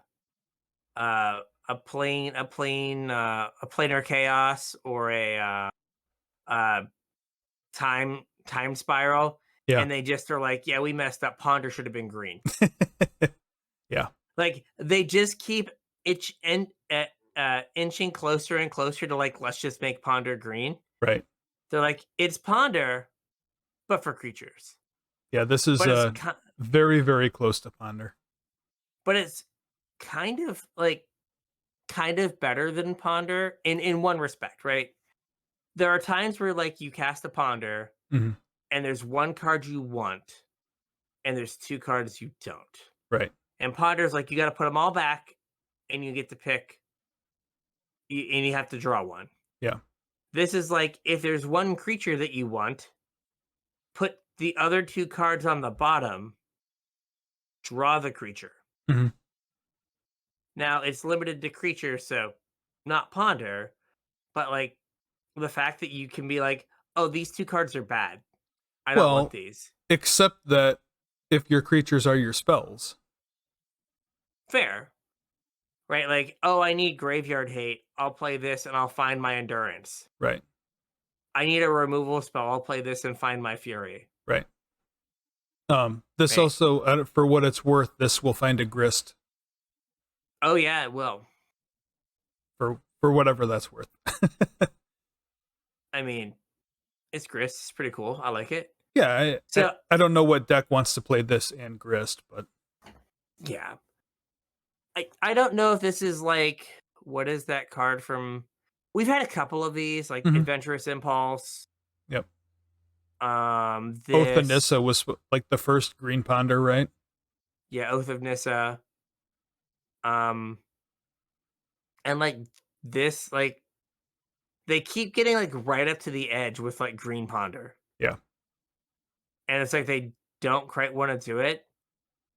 a planar chaos or a uh time spiral, Yeah. and they just are like, yeah, we messed up. Ponder should have been green. Yeah. Like they just keep inching closer and closer to like, let's just make Ponder green. Right. They're like, it's Ponder, but for creatures. Yeah, this is But it's very, very close to Ponder. but it's kind of like kind of better than Ponder in one respect, right? There are times where like you cast a Ponder Mhm. and there's one card you want and there's 2 cards you don't. Right. And Ponder's like, you got to put them all back, and you get to pick, and you have to draw one. Yeah. This is like, if there's one creature that you want, put the other 2 cards on the bottom, draw the creature. Mhm. Now it's limited to creatures, so not Ponder, but like the fact that you can be like, oh, these 2 cards are bad. I don't want Well, these. except that if your creatures are your spells. Fair. Right? Like, oh, I need Graveyard Hate. I'll play this and I'll find my Endurance. Right. I need a removal spell. I'll play this and find my Fury. Right. This Right? also, for what it's worth, this will find a grist Oh yeah, it will. for whatever that's worth. I mean, it's Grist. It's pretty cool. I like it. Yeah, So I don't know what deck wants to play this and grist, but yeah, I don't know if this is like, what is that card from? We've had a couple of these, like Mhm. Adventurous Impulse. Yep. Oath of This, Nissa was like the first green ponder, right? yeah, Oath of Nissa. Um, and like this, like they keep getting like right up to the edge with like Green Ponder, Yeah. and it's like they don't quite want to do it,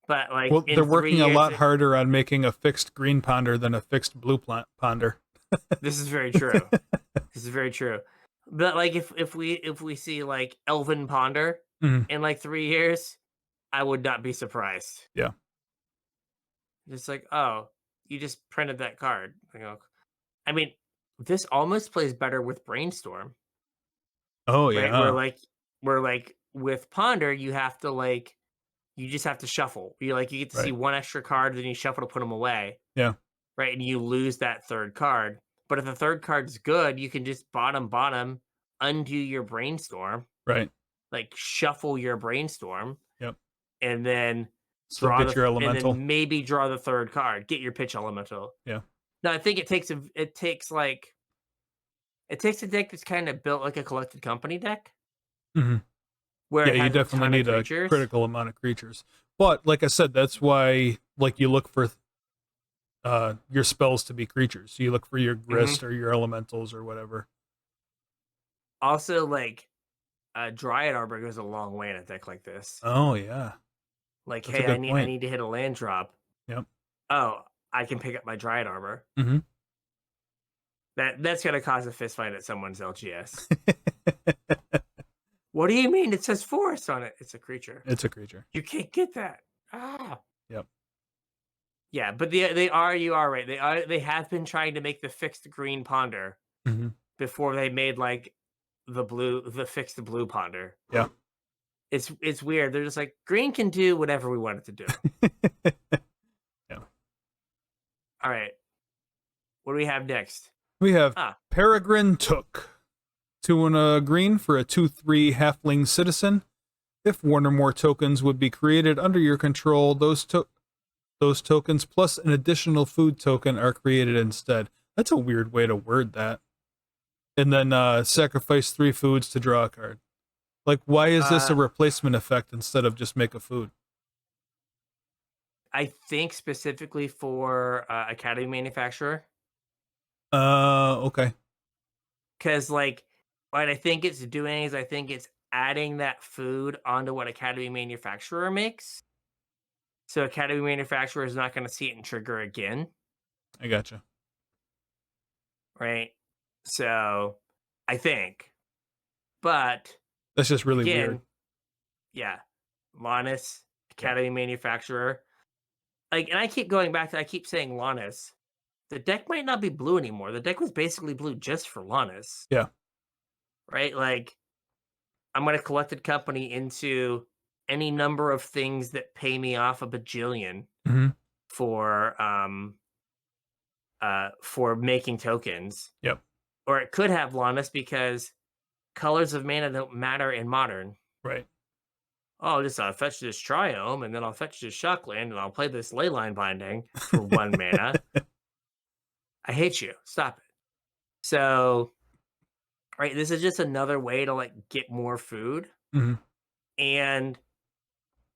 but like Well, in they're 3 working a years, lot harder on making a fixed green ponder than a fixed blue ponder. this is very true. This is very true. But like if we see like Elven Ponder Mhm. in like 3 years, I would not be surprised. Yeah. It's like, oh, you just printed that card. I mean, this almost plays better with Brainstorm, Oh right? yeah. Where like with Ponder, you have to like you just have to shuffle. You get to see Right. one extra card, then you shuffle to put them away, Yeah. right? And you lose that third card. But if the third card's good, you can just bottom, undo your Brainstorm, Right. like shuffle your Brainstorm, Yep. and then Still get your and elemental. then maybe draw the third card, get your pitch elemental. Yeah. No, I think it takes a deck that's kind of built like a collected company deck Mhm. where Yeah, it you has a definitely ton of need a creatures. critical amount of creatures. But like I said, that's why like you look for your spells to be creatures. You look for your Hmm. grist or your elementals or whatever. Also, like Dryad Arbor goes a long way in a deck like this. Oh yeah. Like, That's a hey, good I point. need to hit a land drop. Yep. Oh, I can pick up my Dryad Arbor. Mhm. That's gonna cause a fist fight at someone's LGS. What do you mean? It says forest on it. It's a creature. It's a creature. You can't get that. Ah. Yep. Yeah, but you are right. They have been trying to make the fixed green ponder Mhm. before they made like the fixed blue ponder. Yeah. It's weird. They're just like, green can do whatever we want it to do. Yeah. All right. What do we have next? We have Ah, Peregrine Took. 2 and a green for a 2/3 halfling citizen. If one or more tokens would be created under your control, those tokens plus an additional food token are created instead. That's a weird way to word that. And then sacrifice 3 foods to draw a card. Like, why is this a replacement effect instead of just make a food? I think specifically for Academy Manufacturer. Okay. Because, like, what I think it's doing is I think it's adding that food onto what Academy Manufacturer makes. So Academy Manufacturer is not going to see it and trigger again, I gotcha. right? So I think. But That's just really again, weird. yeah, Lannis, Yeah. Academy Manufacturer. Like, and I keep going back to, I keep saying Lannis. The deck might not be blue anymore. The deck was basically blue just for Lannis. Yeah. Right? Like, I'm going to collected company into any number of things that pay me off a bajillion Mm-hmm. for making tokens. Yep. Or it could have Lannis because colors of mana don't matter in Modern. Right. Oh, I'll just fetch this Triome, and then I'll fetch this Shockland, and I'll play this Leyline Binding for 1 mana. I hate you. Stop it. So, right, this is just another way to, like, get more food. Mm-hmm. And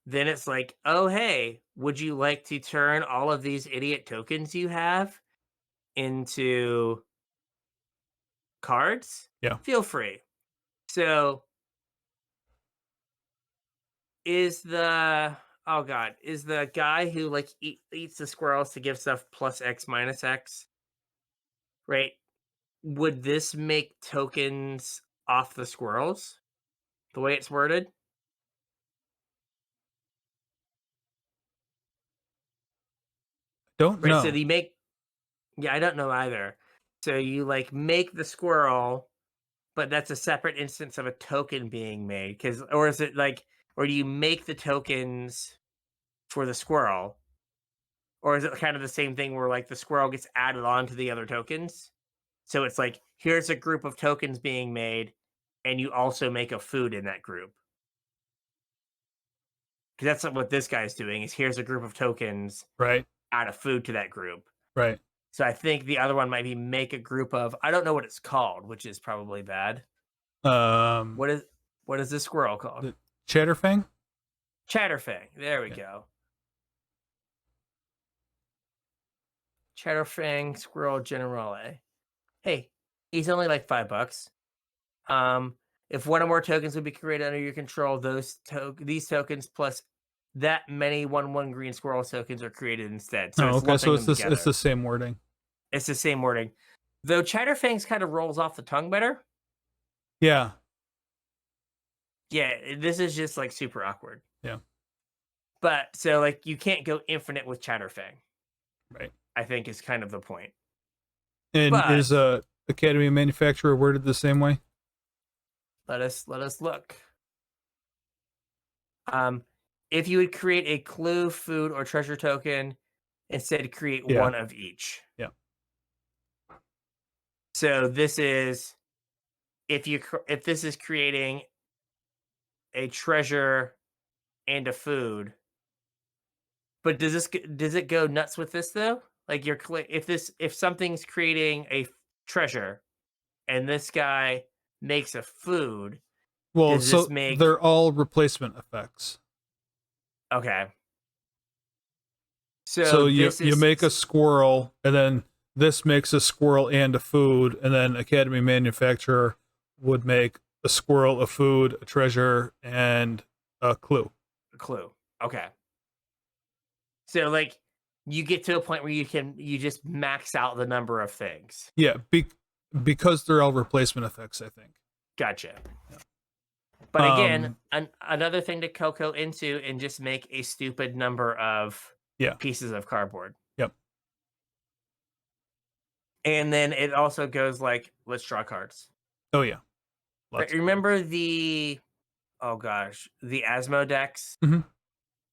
then it's like, oh, hey, would you like to turn all of these idiot tokens you have into cards? Yeah. Feel free. So, is the guy who, like, eats the squirrels to give stuff plus X minus X, right? Would this make tokens off the squirrels the way it's worded? Don't Right. So know. you make, yeah, I don't know either. So you, like, make the squirrel, but that's a separate instance of a token being made. Or is it like, or do you make the tokens for the squirrel? Or is it kind of the same thing where, like, the squirrel gets added on to the other tokens? So it's like, here's a group of tokens being made, and you also make a food in that group. Because that's what this guy's doing, is here's a group of tokens, Right. add a food to that group. Right. So I think the other one might be make a group of, I don't know what it's called, which is probably bad. What is this squirrel called? The Chatterfang? Chatterfang. There we Yeah. go. Chatterfang Squirrel Generale. Hey, he's only like $5. If one or more tokens would be created under your control, these tokens plus that many 1/1 green squirrel tokens are created instead. So Oh, it's okay. So lumping them together. it's the same wording. It's the same wording. Though Chatterfangs kind of rolls off the tongue better. Yeah. Yeah, this is just, like, super awkward. Yeah. But so, like, you can't go infinite with Chatterfang, Right. I think is kind of the point. And But is Academy Manufacturer worded the same way? let us look. If you would create a clue, food, or treasure token, instead create Yeah. one of each. Yeah. So this is if this is creating a treasure and a food. But does it go nuts with this though? Like, if something's creating a treasure and this guy makes a food, Well, does this so make they're all replacement effects. okay? So So you this is make a squirrel, and then this makes a squirrel and a food, and then Academy Manufacturer would make a squirrel, a food, a treasure, and a clue. a clue. Okay. So, like, you get to a point where you just max out the number of things. Yeah, because they're all replacement effects, I think. Gotcha. But again, another thing to Coco into and just make a stupid number of pieces of cardboard. Yep. And then it also goes like, let's draw cards. Oh yeah. Remember the Asmo decks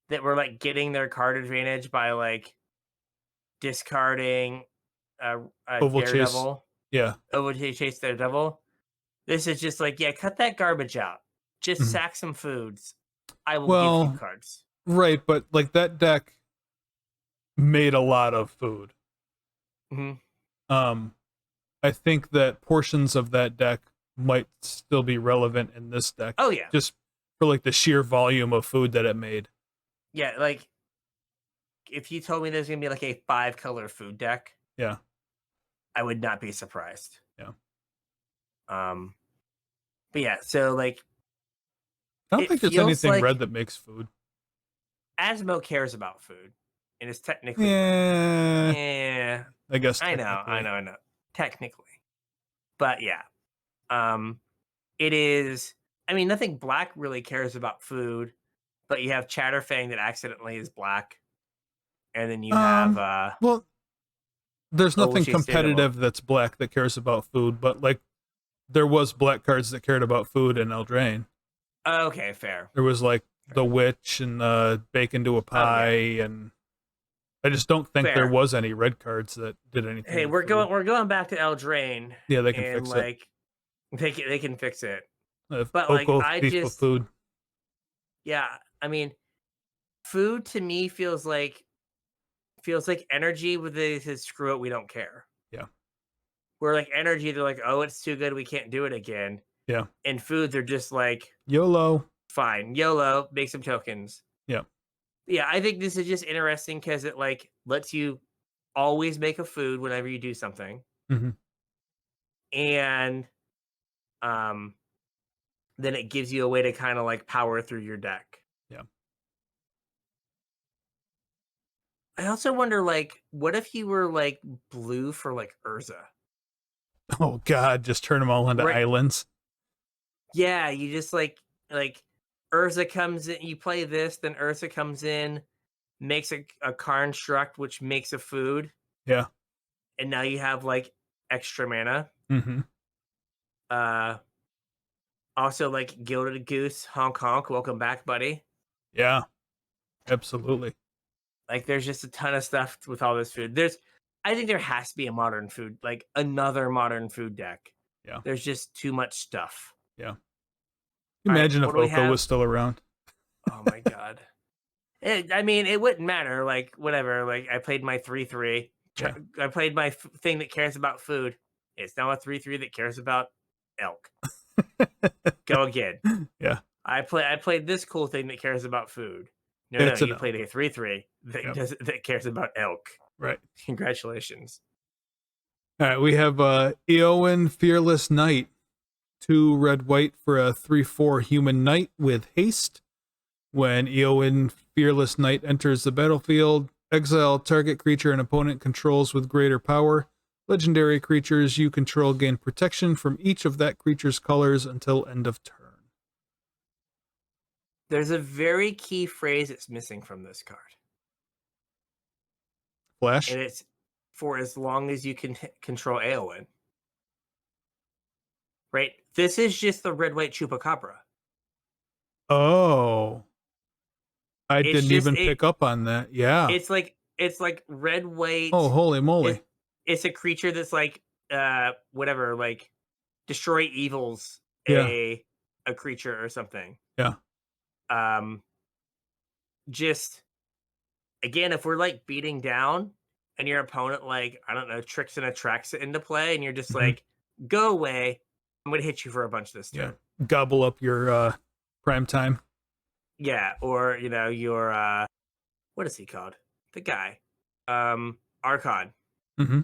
that were, like, getting their card advantage by, like, discarding a Oval Chase. Daredevil. Yeah. Oval Chase Daredevil. This is just like, yeah, cut that garbage out. Just Mhm. sack some foods. I will give you Well, cards. right, but like that deck made a lot of food. Hmm. Um, I think that portions of that deck might still be relevant in this deck, Oh yeah, just for like the sheer volume of food that it made. yeah. Like if you told me there's gonna be like a 5-color food deck, Yeah, I would not be surprised. yeah. Um, but yeah, so like I don't it think there's feels anything red like that makes food. Asmo cares about food and is technically red. Yeah, Yeah, I guess I know, I technically. know, I know. Technically, but yeah, um, it is. I mean, nothing black really cares about food, but you have Chatterfang that accidentally is black, and then you have Well, there's nothing Olushe Suitable. competitive that's black that cares about food, but like there was black cards that cared about food in Eldraine. Okay, fair. There was like the Fair. witch and bake into a Oh yeah, pie, and I just don't think there fair. was any red cards that did anything Hey, with food. we're going back to Eldraine, Yeah, they can and fix it. like they can fix it. But like Oko I thief of just food. yeah, I mean, food to me feels like energy with this screw it, we don't care. Yeah, Where like energy, they're like, oh, it's too good, we can't do it again. yeah. And food, they're just like, YOLO. fine, YOLO, make some tokens. Yeah. Yeah, I think this is just interesting because it like lets you always make a food whenever you do something. Hmm. And um then it gives you a way to kind of like power through your deck. Yeah. I also wonder, like, what if you were like blue for like Urza? Oh God, just turn them all into Right. islands. Yeah, you just like Urza comes in, you play this, then Urza comes in, makes a construct, which makes a food, Yeah. and now you have like extra mana. Hmm. Uh Also like Gilded Goose, honk honk, welcome back, buddy. Yeah. Absolutely. Like there's just a ton of stuff with all this food. I think there has to be a modern food, like another modern food deck. Yeah. There's just too much stuff. Yeah. All right, Imagine what if do we Oko have? was still around. Oh my god. I mean, it wouldn't matter. Like whatever. Like I played my 3/3. Yeah. I played my thing that cares about food. It's now a 3/3 that cares about elk. Go again. Yeah. I played this cool thing that cares about food. No, It's a you no. played a 3/3 Yep. that cares about elk. Right. Congratulations. All right. We have Eowyn Fearless Knight. 2 red white for a 3/4 human knight with haste. When Eowyn Fearless Knight enters the battlefield, exile target creature an opponent controls with greater power. Legendary creatures you control gain protection from each of that creature's colors until end of turn. There's a very key phrase that's missing from this card, Flash? and it's for as long as you can control Eowyn. Right? This is just the red white chupacabra. Oh. I It's didn't just even pick up on that. Yeah. it's like red white. Oh, holy moly. It's a creature that's like whatever, like destroy evils Yeah. a creature or something. Yeah. Um just again, if we're like beating down and your opponent like, I don't know, tricks and attracts it into play and you're just Mhm. like, go away, I'm gonna hit you for a bunch this Yeah. turn. Gobble up your prime time. Yeah, or you know, your what is he called? The guy. Archon. Mm-hmm.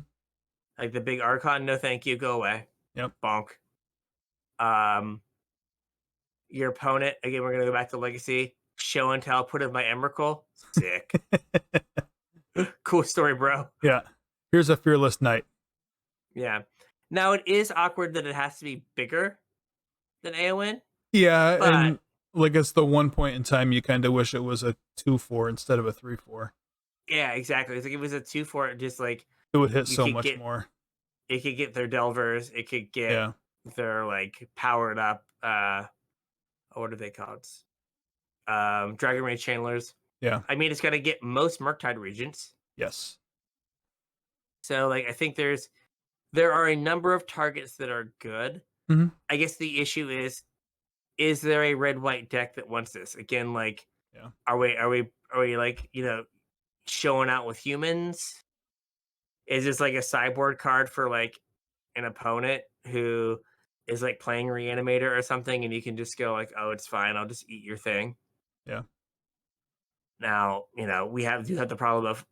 Like the big Archon, no thank you, go away. Yep. Bonk. Um your opponent, again, we're gonna go back to Legacy. Show and tell, put in my Emrakul. Sick. Cool story, bro. Yeah. Here's a Fearless Knight. Yeah. Now it is awkward that it has to be bigger than Eowyn, Yeah, but and like it's the one point in time you kind of wish it was a 2/4 instead of a 3/4. yeah, exactly. It's like if it was a 2/4, just like It would hit you so could much get more. it could get their Delvers, it could get Yeah. their like powered up what are they called? Dragon Rage Channelers. Yeah. I mean, it's gonna get most Murktide Regents. Yes. So like I think there are a number of targets that are good. Mhm. I guess the issue is there a red white deck that wants this? Again, like, Yeah. are we like, showing out with humans? Is this like a sideboard card for like an opponent who is like playing Reanimator or something, and you can just go like, "Oh, it's fine. I'll just eat your thing." Yeah. Now, we do have the problem of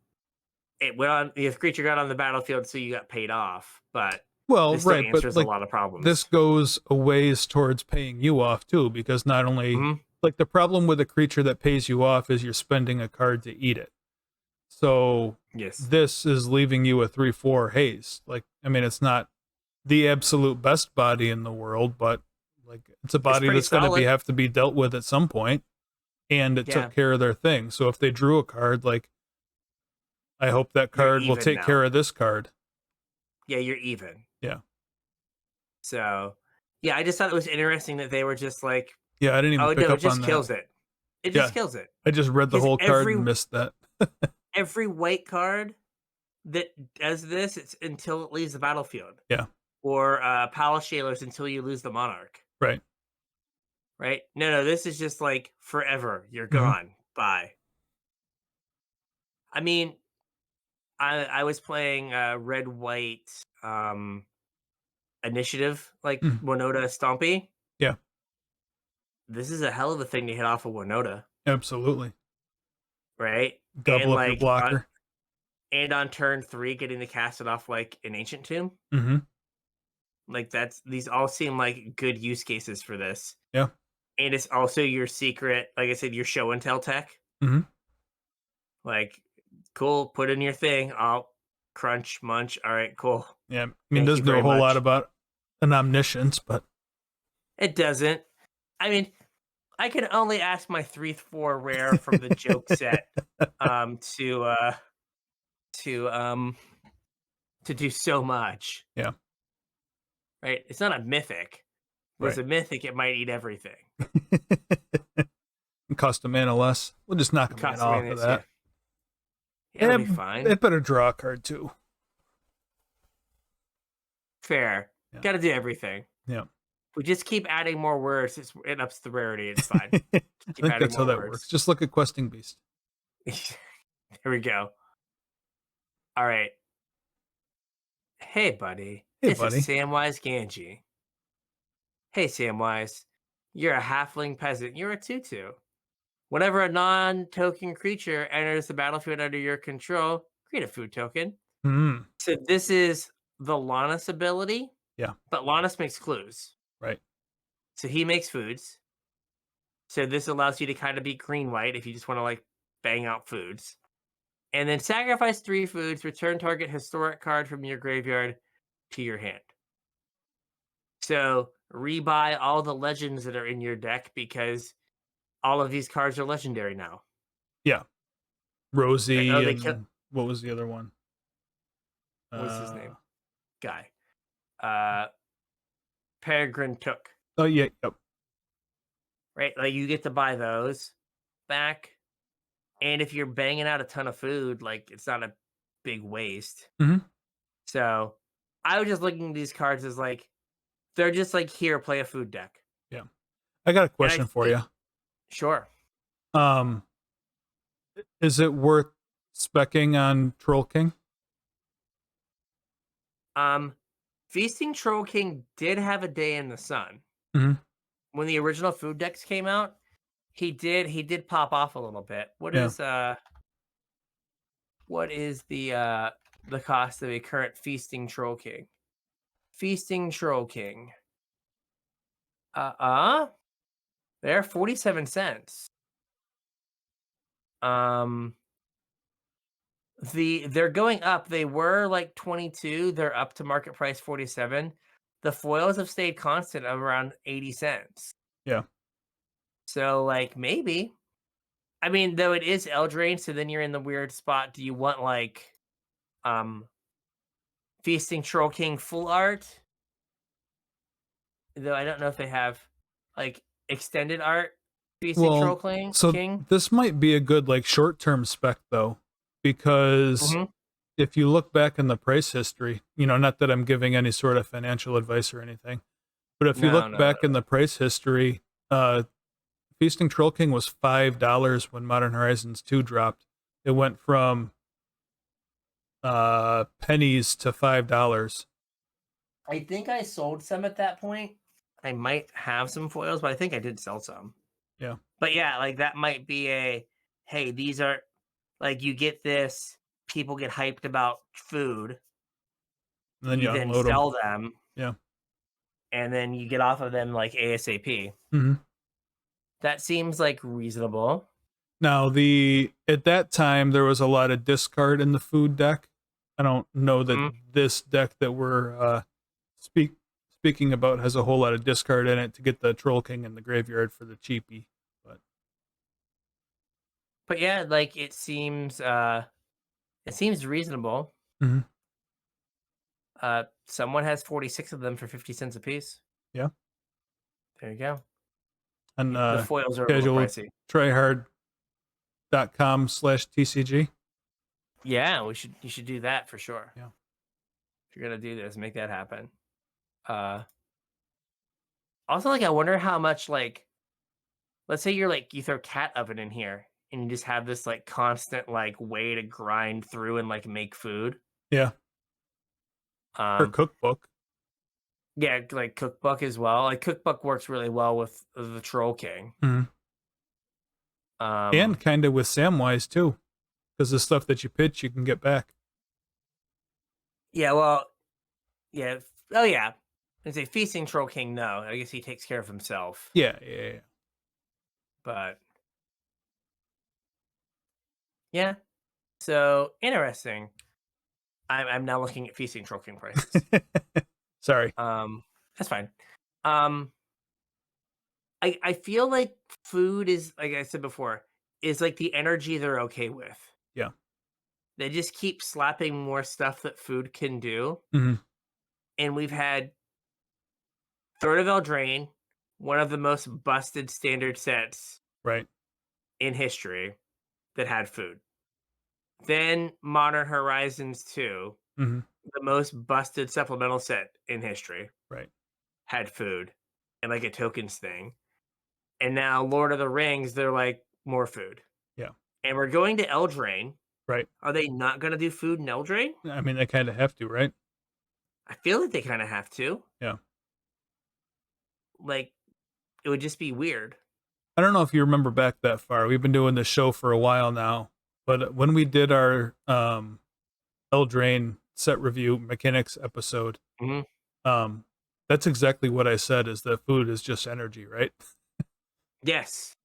it went on the creature got on the battlefield, so you got paid off, but Well, this still right, but answers a like lot of this problems. goes a ways towards paying you off too, because not only Mhm. like the problem with a creature that pays you off is you're spending a card to eat it. So Yes. this is leaving you a 3/4 haste. Like, I mean, it's not the absolute best body in the world, but like it's a It's body pretty that's going to solid. have to be dealt with at some point, and it Yeah. took care of their thing. So if they drew a card, like I hope that You're card will even take now. care of this card. Yeah, you're even. Yeah. So, yeah, I just thought it was interesting that they were just like, Yeah, I didn't even "Oh, pick no, it up on just that. kills it. It just Yeah, kills it." I just read the Because whole card and missed that. every white card that does this, it's until it leaves the battlefield. Yeah, Or Palace Shailers until you lose the Monarch. right. Right? No, this is just like forever. You're Mhm. gone. Bye. I mean, I was playing red white initiative, like Mhm. Winota Stompy. Yeah, This is a hell of a thing to hit off of Winota, absolutely. right? Double And up your like blocker. on turn 3, getting to cast it off like an Ancient Tomb. Mhm. Like these all seem like good use cases for this. Yeah. And it's also your secret, like I said, your show and tell tech. Mhm. Like, cool, put in your thing. I'll crunch, munch. All right, cool. Yeah. I mean, it Thank you doesn't do very a whole lot much. about an omniscience, but It doesn't. I mean, I can only ask my 3/4 rare from the joke set um to uh to um to do so much. yeah, Right? It's not a mythic. If it was right. a mythic, it might eat everything. Cost a mana less. We'll just knock It a mana costs off of minutes, yeah. that. Yeah, it'll Yeah, be fine. it better draw a card too. Fair. Yeah. Gotta do everything. Yeah. We just keep adding more words. It ups the rarity. It's fine. I Just keep think adding that's how more that works. words. Just look at Questing Beast. Here we go. All right. Hey, buddy. Hey, This is buddy. Samwise Ganji. Hey, Samwise. You're a halfling peasant. You're a tutu. Whenever a non-token creature enters the battlefield under your control, create a food token. Hmm. So this is the Lannis ability, Yeah. but Lannis makes clues. Right. So he makes foods. So this allows you to kind of be green-white if you just want to like bang out foods. And then sacrifice 3 foods, return target historic card from your graveyard to your hand. So rebuy all the legends that are in your deck because all of these cards are legendary now. Yeah. Right? Oh, Rosie they kill. and what was the other one? What's his Uh name? Guy. Uh, Peregrine Took. oh yeah, yep. Right? Like you get to buy those back. And if you're banging out a ton of food, like it's not a big waste. Mhm. So I was just looking at these cards as like they're just like here, play a food deck. Yeah. I got a And I question for think you. sure. Um is it worth specking on Troll King? Um Feasting Troll King did have a day in the sun. Mhm. When the original food decks came out, he did pop off a little bit. Yeah. What is the cost of a current Feasting Troll King? Feasting Troll King. They're 47 cents. Um they're going up. They were like 22, they're up to market price 47. The foils have stayed constant of around 80 cents. Yeah. So like maybe. I mean, though it is Eldraine, so then you're in the weird spot. Do you want like um Feasting Troll King full art? Though I don't know if they have like extended art Feasting Troll Well, so King. this might be a good like short-term spec though, because Hmm. if you look back in the price history, not that I'm giving any sort of financial advice or anything, But if you No, look no, back in the price history, Feasting Troll King was $5 when Modern Horizons 2 dropped. It went from pennies to $5. I think I sold some at that point. I might have some foils, but I think I did sell some. Yeah. But yeah, like that might be a, hey, these are like, you get this, people get hyped about food, And then you you then unload them. sell them, Yeah. and then you get off of them like ASAP. Mm-hmm. That seems like reasonable. Now, at that time, there was a lot of discard in the food deck. I don't know that this deck that we're speaking about has a whole lot of discard in it to get the Troll King in the graveyard for the cheapie. But yeah, like it seems reasonable. Mm-hmm. Someone has 46 of them for 50 cents a piece. Yeah. There you go. And The foils are a little pricey. CasualTryHard.com/TCG. Yeah, you should do that for sure. Yeah. If you're gonna do this, make that happen. Also, like I wonder how much, like, let's say you throw cat oven in here and you just have this like constant like way to grind through and like make food. Yeah. For cookbook. Yeah, like cookbook as well. Like cookbook works really well with the Troll King. Mm-hmm. And kind of with Samwise too, because the stuff that you pitch you can get back. Yeah, well, yeah. Oh yeah. It's a Feasting Troll King. No, I guess he takes care of himself. Yeah. But yeah, so interesting. I'm now looking at Feasting Troll King prices. Sorry. That's fine. I feel like food is, like I said before, is like the energy they're okay with. Yeah. They just keep slapping more stuff that food can do. Mm-hmm. And we've had Third of Eldraine, one of the most busted standard sets right in history that had food. Then Modern Horizons 2, mm-hmm. the most busted supplemental set in history, right, had food and like a tokens thing. And now Lord of the Rings, they're like more food. Yeah. And we're going to Eldraine. Right. Are they not going to do food in Eldraine? I mean, they kind of have to, right? I feel like they kind of have to. Yeah. Like, it would just be weird. I don't know if you remember back that far. We've been doing this show for a while now. But when we did our Eldraine set review mechanics episode, that's exactly what I said, is that food is just energy, right? Yes.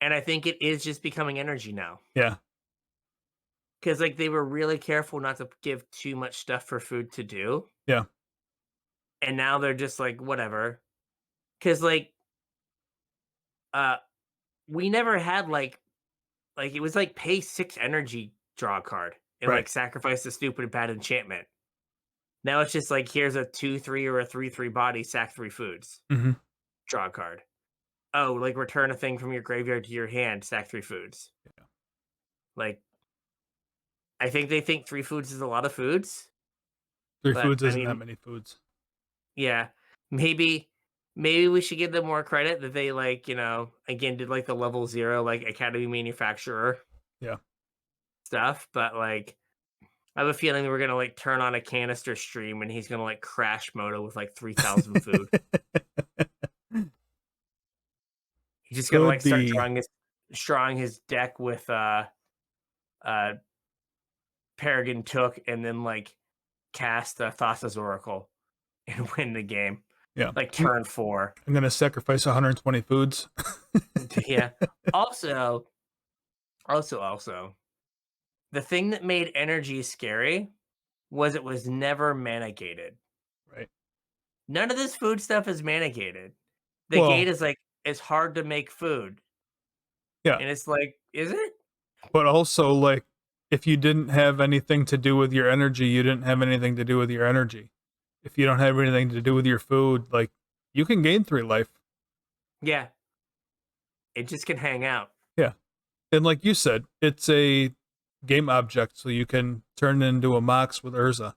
And I think it is just becoming energy now. Yeah. Because like they were really careful not to give too much stuff for food to do. Yeah. And now they're just like, whatever. Because like we never had like it was like pay 6 energy, draw a card, and like sacrifice the stupid bad enchantment. Now it's just like, here's a 2/3 or a 3/3 body, sack 3 foods, draw a card. Oh, like return a thing from your graveyard to your hand, sack 3 foods. Yeah. Like, I think they think 3 foods is a lot of foods. 3 foods isn't that many foods. Yeah, maybe we should give them more credit that they, like, you know, again, did like the level 0 like Academy manufacturer stuff, but like I have a feeling we're gonna like turn on a canister stream and he's gonna like crash Moto with like 3,000 food. He's just gonna like start drawing his deck with Peregrine Took, and then like cast Thassa's Oracle and win the game. Yeah. Like turn 4. I'm gonna sacrifice 120 foods. Yeah. Also, the thing that made energy scary was it was never mana gated. Right. None of this food stuff is mana gated. The gate is like, it's hard to make food. Yeah. And it's like, is it? But also, like, if you didn't have anything to do with your energy, you didn't have anything to do with your energy. If you don't have anything to do with your food, like, you can gain 3 life. Yeah. It just can hang out. Yeah. And like you said, it's a game object, so you can turn it into a Mox with Urza.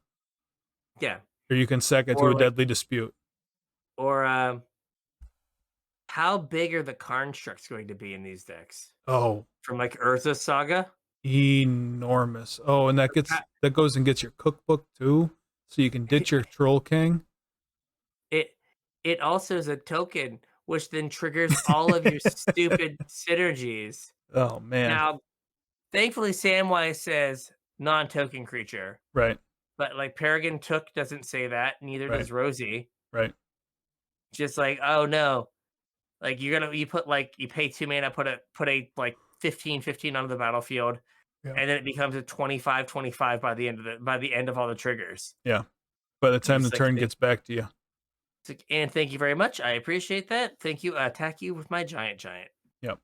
Yeah. Or you can sack it to a Deadly Dispute. Or how big are the constructs going to be in these decks? Oh, From like Urza Saga? enormous. Oh, and Ha- that goes and gets your cookbook too, so you can ditch your Troll King. It it also is a token which then triggers all of your stupid synergies. Oh man, Now, thankfully Samwise says non-token creature, right, but like Peregrine Took doesn't say that, neither right, does Rosie. right. Just like, oh no. Like you put like you pay 2 mana, put a like 15/15 onto the battlefield, Yeah, and then it becomes a 25/25 by the end of all the triggers. yeah. By the And time the it's like, turn gets back to you, and thank you very much. I appreciate that. Thank you. Attack you with my giant. yep.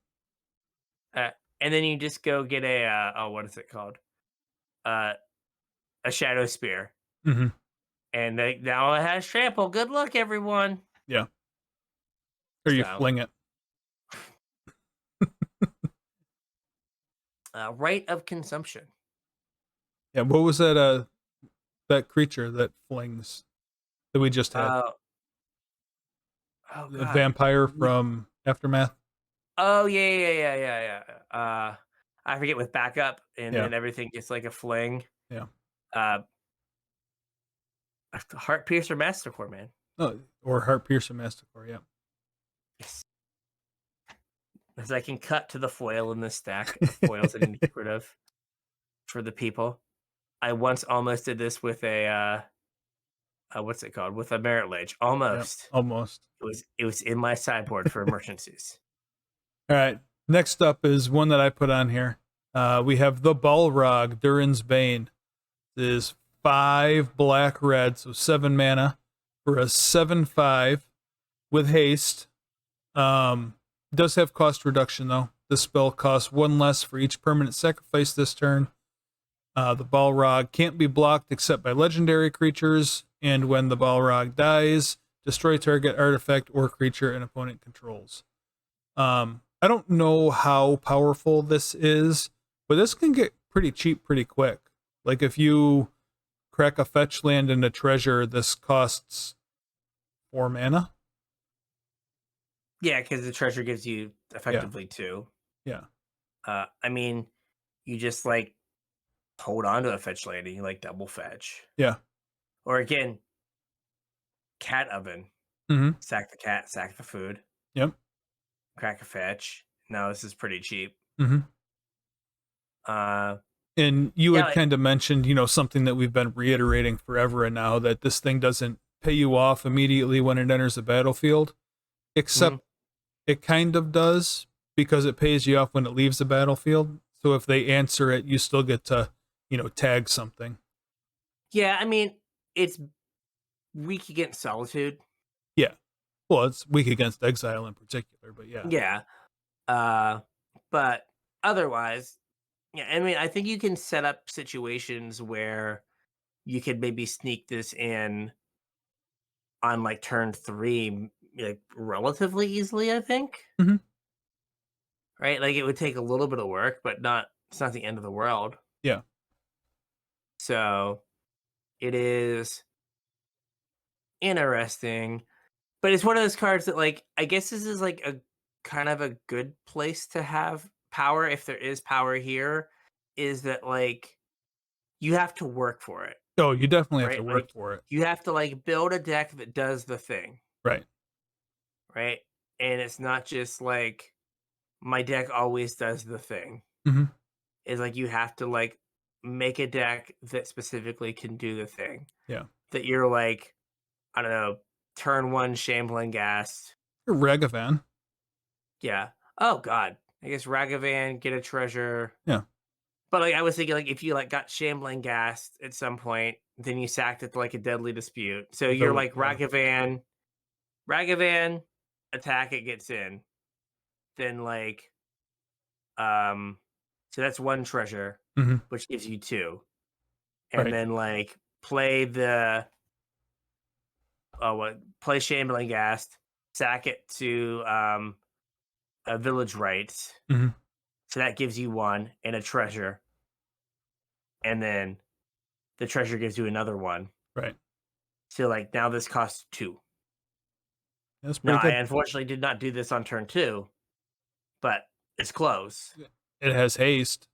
Uh, and then you just go get a oh, what is it called? Uh, a shadow spear, Hmm. and now it has trample. Good luck, everyone. Yeah. Or you So, fling it. rite of consumption. Yeah. What was that? That creature that flings that we just had. Uh, oh The God. vampire from Aftermath. Oh yeah. I forget with backup, and Yeah, then everything gets like a fling. yeah. Uh, Heart Piercer Mastercore, man. Oh, or Heart Piercer Masticore. Yeah. Yes, because I can cut to the foil in this stack of foils I need to get rid of for the people. I once almost did this with a what's it called? With a Merit Ledge. Yeah. Almost. Almost. It was in my sideboard for emergencies. All right. Next up is one that I put on here. We have the Balrog, Durin's Bane. It is 5 black red, so 7 mana for a 7/5 with haste. Does have cost reduction though. This spell costs 1 less for each permanent sacrifice this turn. The Balrog can't be blocked except by legendary creatures, and when the Balrog dies, destroy target artifact or creature an opponent controls. I don't know how powerful this is, but this can get pretty cheap pretty quick. Like if you crack a fetch land and a treasure, this costs 4 mana. Yeah, because the treasure gives you Yeah, effectively two. yeah, I mean, you just like hold on to a fetch land and you like double fetch. yeah. Or again, cat oven. Mm-hmm. Sack the cat, sack the food, Yep. crack a fetch. No, this is pretty cheap. Mm-hmm. Uh And you yeah, had kind of mentioned, something that we've been reiterating forever and now, that this thing doesn't pay you off immediately when it enters the battlefield, mhm. except it kind of does because it pays you off when it leaves the battlefield. So if they answer it, you still get to, tag something. Yeah, I mean, it's weak against solitude. Yeah. Well, it's weak against exile in particular, but yeah. Yeah. Uh but otherwise, yeah, I mean, I think you can set up situations where you could maybe sneak this in on like turn 3 like relatively easily, I think. Hmm. Right? Like it would take a little bit of work, but not it's not the end of the world. Yeah. So, it is interesting. But it's one of those cards that, like, I guess this is like a kind of a good place to have power if there is power here, is that like you have to work for it, Oh, you definitely have to right? work Like for it. you have to like build a deck that does the thing, Right. right? And it's not just like my deck always does the thing. Hmm. It's like you have to like make a deck that specifically can do the thing. Yeah. That you're like, I don't know, turn 1 Shambling Ghast. Ragavan. Yeah. Oh god. I guess Ragavan, get a treasure. Yeah. But like I was thinking like if you like got Shambling Ghast at some point, then you sacked it to like a deadly dispute. So you're like Yeah. Ragavan, attack it gets in. Then like so that's 1 treasure, Hmm. which gives you 2. And Right. then like play the play Shambling Ghast, sack it to a village rights. Hmm. So that gives you 1 and a treasure. And then the treasure gives you another 1. Right. So like now this costs 2. That's No, pretty I good. unfortunately did not do this on turn 2, but it's close. It has haste.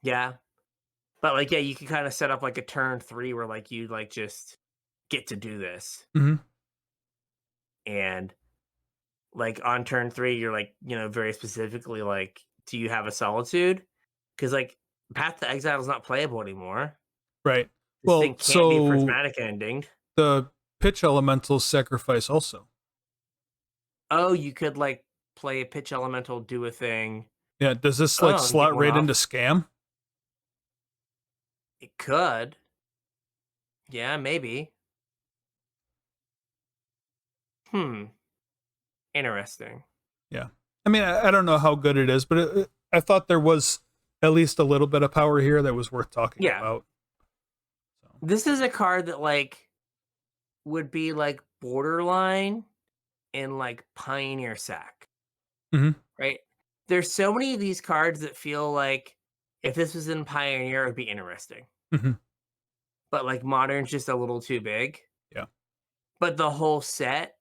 Yeah. But, like, yeah, you can kinda set up, like, a turn 3 where, like, you, like, just get to do this. Hmm. And, like, on turn 3, you're, like, very specifically, like, do you have a Solitude? Because like, Path to Exile is not playable anymore. Right. This thing Well, can't be so prismatic ending. the pitch elementals sacrifice also. Oh, you could, like, play a Pitch Elemental, do a thing. Yeah. Does this like Oh, and get slot one right into off. scam? It could. Yeah, maybe. Hmm, interesting. Yeah. I mean, I don't know how good it is, but I thought there was at least a little bit of power here that was worth talking Yeah. about. So. This is a card that, like, would be, like, borderline in, like, Pioneer Sack, Hmm. right? There's so many of these cards that feel like if this was in Pioneer, it'd be interesting. Hmm. But, like, Modern's just a little too big. Yeah. But the whole set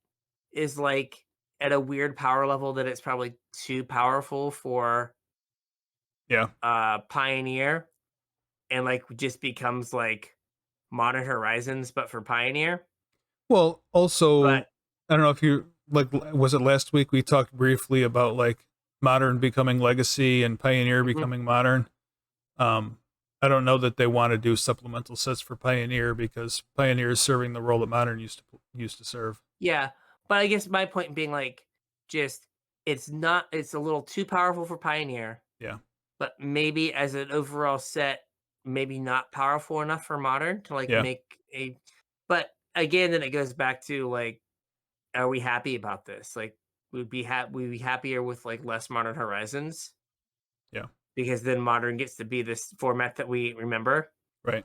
is, like, at a weird power level that it's probably too powerful for, Yeah. Pioneer, and, like, just becomes, like, Modern Horizons, but for Pioneer. Well, also, But I don't know if you like, was it last week we talked briefly about like modern becoming legacy and pioneer mhm. becoming modern? Um, I don't know that they want to do supplemental sets for pioneer because pioneer is serving the role that modern used to serve. Yeah, but I guess my point being, like, just it's a little too powerful for Pioneer, Yeah. but maybe as an overall set, maybe not powerful enough for Modern to, like, Yeah. make a but again, then it goes back to, like, are we happy about this? Like, we'd be happier with, like, less Modern Horizons Yeah. because then Modern gets to be this format that we remember. Right.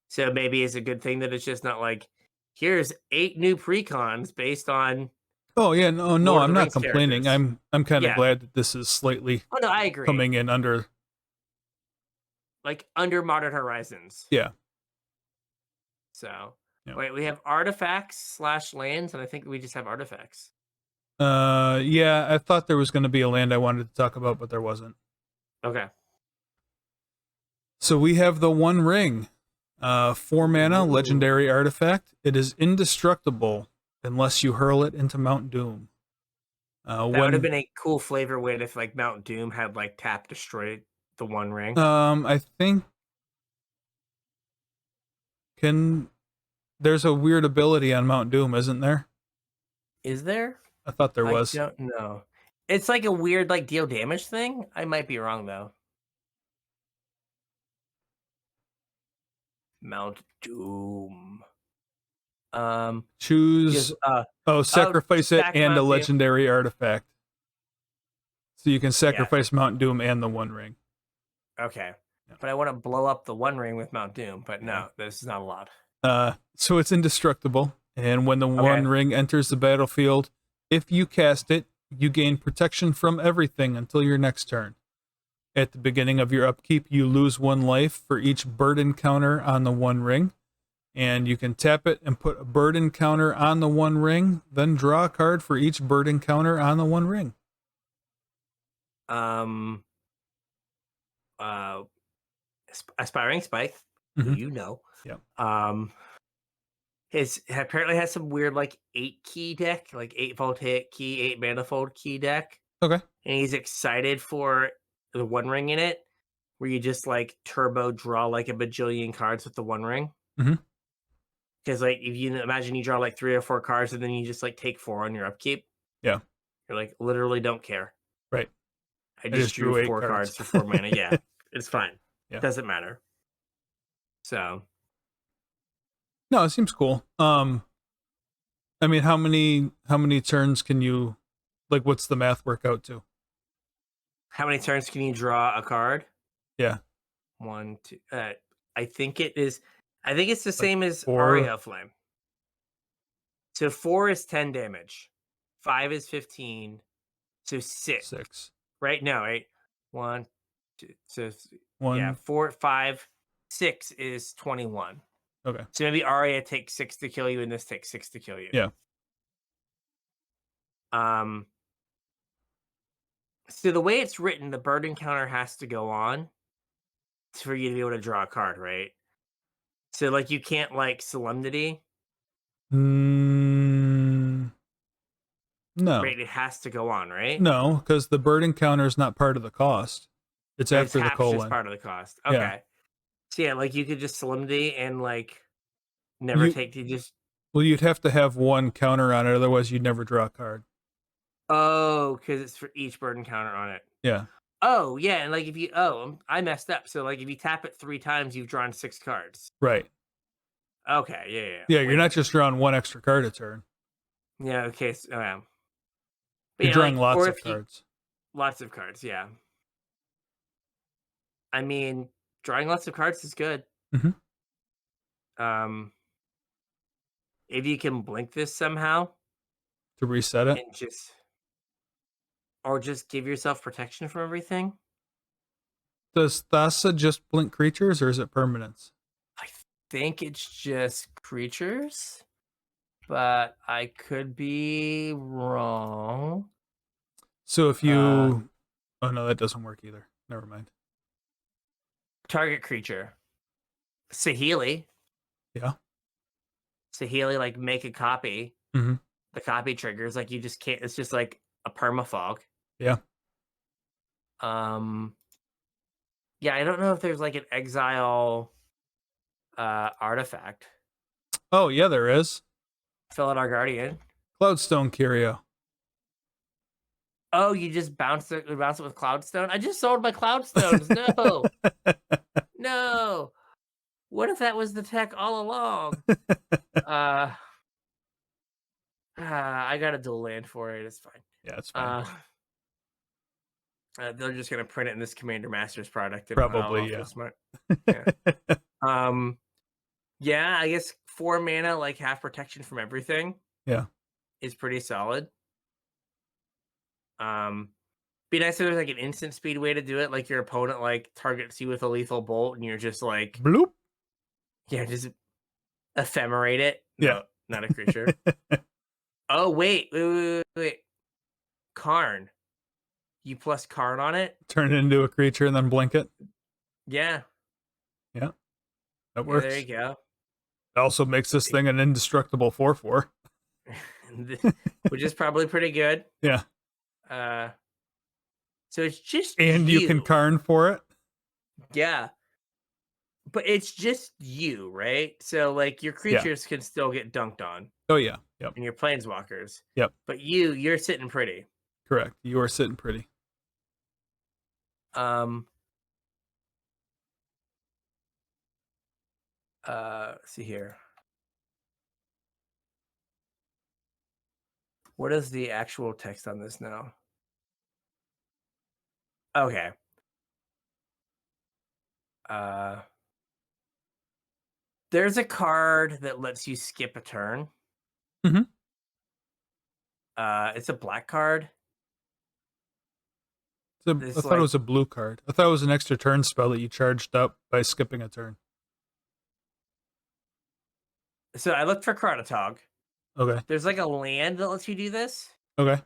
So maybe it's a good thing that it's just not like, "Here's 8 new precons based on Oh yeah, no, Lord of I'm the not Rings complaining. characters." I'm kind of Yeah. glad that this is slightly Oh, no, I agree. coming in under. Like, under Modern Horizons. Yeah. So, Yeah. wait, we have artifacts/lands, and I think we just have artifacts. Yeah, I thought there was going to be a land I wanted to talk about, but there wasn't. Okay. So we have the One Ring, 4 mana Ooh. legendary artifact. It is indestructible unless you hurl it into Mount Doom. That would have When been a cool flavor win if, like, Mount Doom had, like, tap destroy the One Ring. I think can there's a weird ability on Mount Doom, isn't there? Is there? I thought there I was. don't know. It's like a weird, like, deal damage thing? I might be wrong, though. Mount Doom. Just, Choose oh, sacrifice it sack and a Mount Doom. legendary artifact. So you can Yeah, sacrifice Mount Doom and the One Ring. okay. Yeah. But I wanna blow up the One Ring with Mount Doom, but Yeah. no, this is not allowed. So it's indestructible, and when the Okay. One Ring enters the battlefield, if you cast it, you gain protection from everything until your next turn. At the beginning of your upkeep, you lose 1 life for each burden counter on the One Ring, and you can tap it and put a burden counter on the One Ring, then draw a card for each burden counter on the One Ring. Um, uh, Aspiring Spike, who Mm-hmm. you know, Yep. um, his apparently has some weird, like, 8 key deck, like 8 voltaic key, 8 manifold key deck, Okay. and he's excited for the One Ring in it, where you just, like, turbo draw, like, a bajillion cards with the One Ring. Mm-hmm. Because, like, if you imagine you draw, like, 3 or 4 cards and then you just, like, take 4 on your upkeep, Yeah. you're like, "Literally don't care. Right. I I just just drew drew 8 4 cards. cards for 4 mana." Yeah, it's fine. Yeah. Doesn't matter. So, No, it seems cool. I mean, how many turns can you like? What's the math work out to? how many turns can you draw a card? Yeah, 1, 2, I think it is I think it's the like same as 4, Aria of Flame. So 4 is 10 damage, 5 is 15, so 6, 6, right? No, right? 1, 2, so yeah, 1. 4, 5, 6 is 21. Okay. So maybe Arya takes 6 to kill you, and this takes 6 to kill you. Yeah. Um, so the way it's written, the burden counter has to go on for you to be able to draw a card, right? So like you can't like Solemnity, No, right? It has to go on, right? no, because the burden counter is not part of the cost. It's Or it's after the half just colon. part of the cost. Yeah, Okay. So yeah, like you could just Solemnity and like never you take you just well, you'd have to have one counter on it, otherwise you'd never draw a card. oh, because it's for each burden counter on it. Yeah, Oh, yeah, and like if you I messed up. So like if you tap it 3 times, you've drawn 6 cards. right. Okay, yeah, yeah. Yeah, Wait you're a not minute. just drawing one extra card a turn. Yeah, okay. So, but You're yeah, drawing like lots or of if you cards. lots of cards, yeah. I mean, drawing lots of cards is good. Hmm. Um, if you can blink this somehow To reset it. and just give yourself protection from everything. Does Thassa just blink creatures, or is it permanents? I think it's just creatures, but I could be wrong. So if Uh, you, oh no, that doesn't work either. Never mind. target creature. Saheeli. Yeah. Saheeli, like make a copy. Hmm. The copy triggers, like you just can't it's just like a permafog. Yeah. Um yeah, I don't know if there's like an exile artifact. Oh yeah, there is. Felidar Guardian. Cloudstone Curio. Oh, you just bounce it with Cloudstone? I just sold my Cloudstones. No. No. What if that was the tech all along? Uh I got a dual land for it. It's fine. Yeah, it's fine. They're just gonna print it in this Commander Masters product and Probably, feel yeah. smart. Yeah. Um yeah, I guess 4 mana, like half protection from everything Yeah. is pretty solid. Be nice if there's like an instant speed way to do it, like your opponent like targets you with a lethal bolt and you're just like, Bloop. yeah, just ephemerate it. Yeah. No, not a creature. Oh, wait. Karn. You plus Karn on it? Turn it into a creature and then blink it. Yeah. Yeah, that Yeah, there works. you go. It also makes this thing an indestructible 4/4. Which is probably pretty good. Yeah. Uh so it's just And you can Karn for it. Yeah. But it's just you, right? So like your creatures can still get dunked on Oh yeah. Yep. and your planeswalkers. Yep. But you're sitting pretty. Correct. You are sitting pretty. See here. What is the actual text on this now? Okay. There's a card that lets you skip a turn. Mhm. It's a black card. I This thought it like was a blue card. I thought it was an extra turn spell that you charged up by skipping a turn. so I looked for Chronotog. Okay. There's like a land that lets you do this. Okay.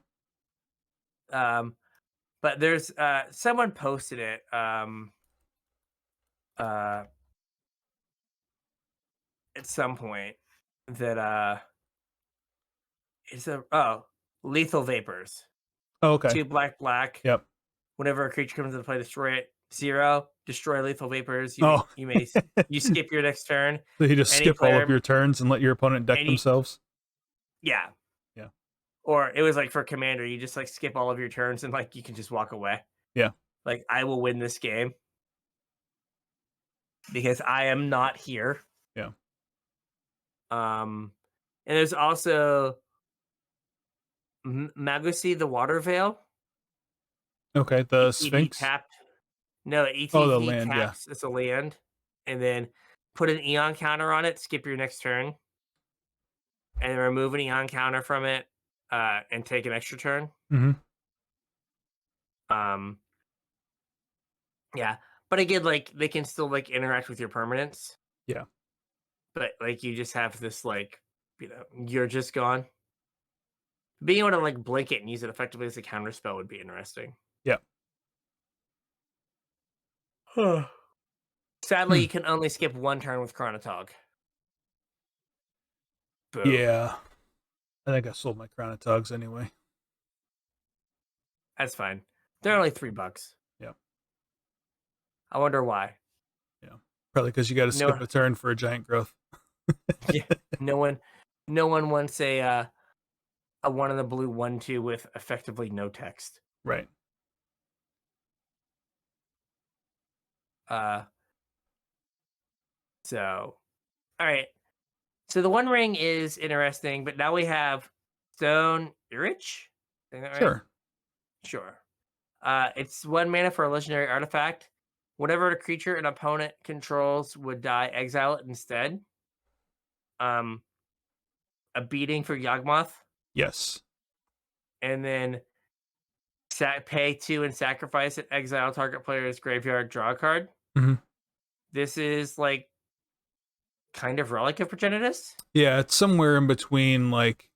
But there's someone posted it. At some point that it's lethal vapors. Oh, okay. 2 black. Yep. Whenever a creature comes into play, destroy it. 0, destroy lethal vapors. Oh. You skip your next turn. So you just Any skip all player- of your turns and let your opponent deck themselves. Yeah. Yeah. Or it was like for commander, you just like skip all of your turns and like you can just walk away. Yeah. Like I will win this game because I am not here. Yeah. And there's also Magusi the Water Veil. Okay. The ETB Sphinx. tapped. No, ETB Oh, the land, yeah. taps as a land, and then put an Eon counter on it. Skip your next turn, and then remove an Eon counter from it, and take an extra turn. Mm-hmm. Yeah, but again, like they can still like interact with your permanents. Yeah. But like you just have this like, you're just gone. Being able to like blink it and use it effectively as a counter spell would be interesting. Yeah. Sadly, Hmm. you can only skip one turn with Chronotog. Boo. Yeah. I think I sold my Chronotogs anyway. That's fine. They're only $3. Yeah. I wonder why. Yeah. Probably because you got to No, skip a turn for a giant growth. yeah, no one wants a one in the blue 1/2 with effectively no text. Right. Uh, so all right. So the One Ring is interesting, but now we have Stone Irich. Saying that right? Sure. Sure. It's 1 mana for a legendary artifact. Whatever creature an opponent controls would die, exile it instead. Um, a beating for Yawgmoth, Yes. and then pay 2 and sacrifice it. Exile target player's graveyard, draw a card. Hmm. This is like kind of Relic of Progenitus, Yeah, it's somewhere in between, like,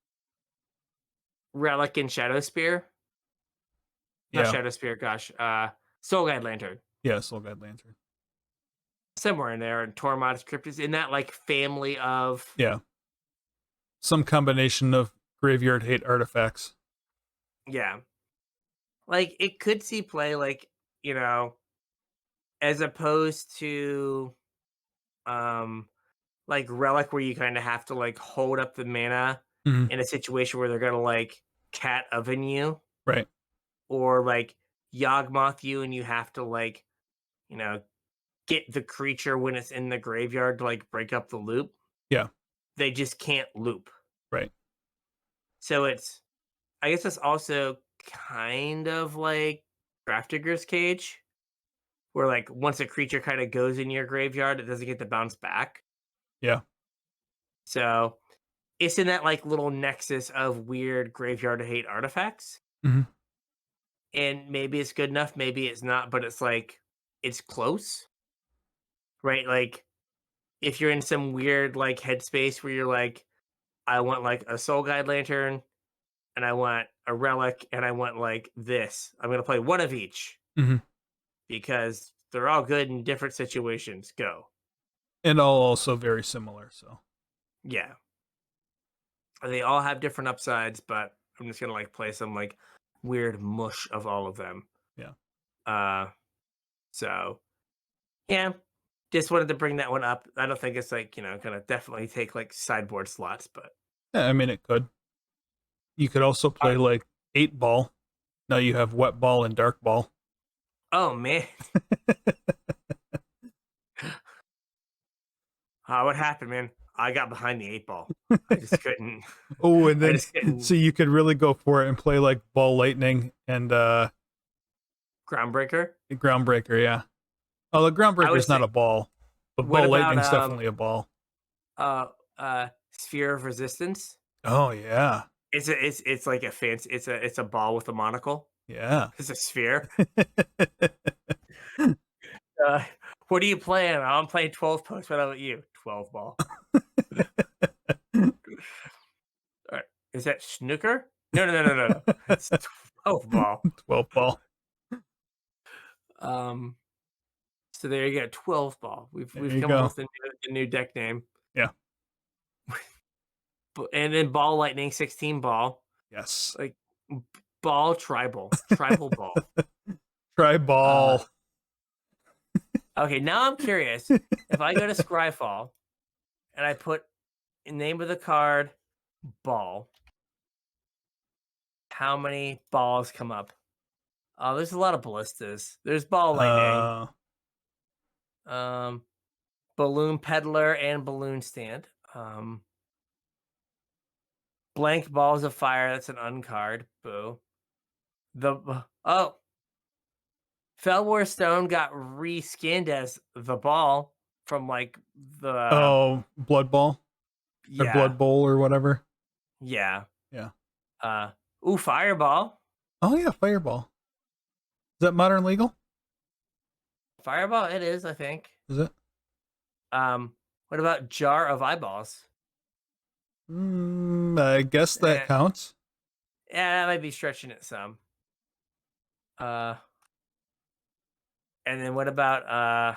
Relic and Shadow Spear. Not yeah, Shadow Spear, gosh. Soul Guide Lantern. yeah, Soul Guide Lantern. Somewhere in there, and Tormod's Crypt is in that like family of Yeah, some combination of graveyard hate artifacts. yeah. Like it could see play like, you know, as opposed to like Relic where you kind of have to like hold up the mana Hmm. in a situation where they're gonna like cat oven you, Right. or like Yawgmoth you and you have to like, you know, get the creature when it's in the graveyard to like break up the loop. Yeah. They just can't loop. Right. So it's I guess it's also kind of like Grafdigger's Cage, where like once a creature kind of goes in your graveyard, it doesn't get to bounce back. Yeah. So it's in that like little nexus of weird graveyard hate artifacts. Hmm. And maybe it's good enough, maybe it's not, but it's like it's close. Right? Like if you're in some weird like headspace where you're like, I want like a Soul Guide Lantern and I want a relic and I want like this. I'm gonna play one of each Hmm. because they're all good in different situations. Go. And all also very similar. So Yeah. They all have different upsides, but I'm just gonna like play some like weird mush of all of them. yeah. Uh so yeah. Just wanted to bring that one up. I don't think it's like, gonna definitely take like sideboard slots, but Yeah, I mean it could. You could also play like 8 ball. Now you have wet ball and dark ball. oh man. What happened, man? I got behind the 8 ball. I just couldn't. Oh, and I then just couldn't. so you could really go for it and play like ball lightning and Groundbreaker. groundbreaker, yeah. Oh, the I groundbreaker would is not say. a ball, but What ball about lightning's definitely a ball. uh Sphere of Resistance? Oh yeah. It's like a fancy. It's a ball with a monocle. Yeah. It's a sphere. Uh, what are you playing? I'm playing 12 post. What about you? 12 ball. All right. Is that snooker? No. It's 12 ball. 12 ball. Um. So there you go. 12 ball. There We've you come up go. with a new deck name. Yeah. And then ball lightning 16 ball. Yes. Like ball tribal ball. Try Uh. ball. Okay. Now I'm curious. If I go to Scryfall and I put in name of the card ball, how many balls come up? Oh, there's a lot of ballistas. There's ball lightning, balloon peddler, and balloon stand. Blank balls of fire. That's an uncard. Boo. Felwar Stone got reskinned as the ball from like the Blood ball or yeah blood bowl or whatever. yeah Yeah. uh fireball. Oh yeah, fireball. Is that modern legal? Fireball it is, I think. Is it? What about jar of eyeballs? I guess that counts. Yeah, that might be stretching it some. And then what about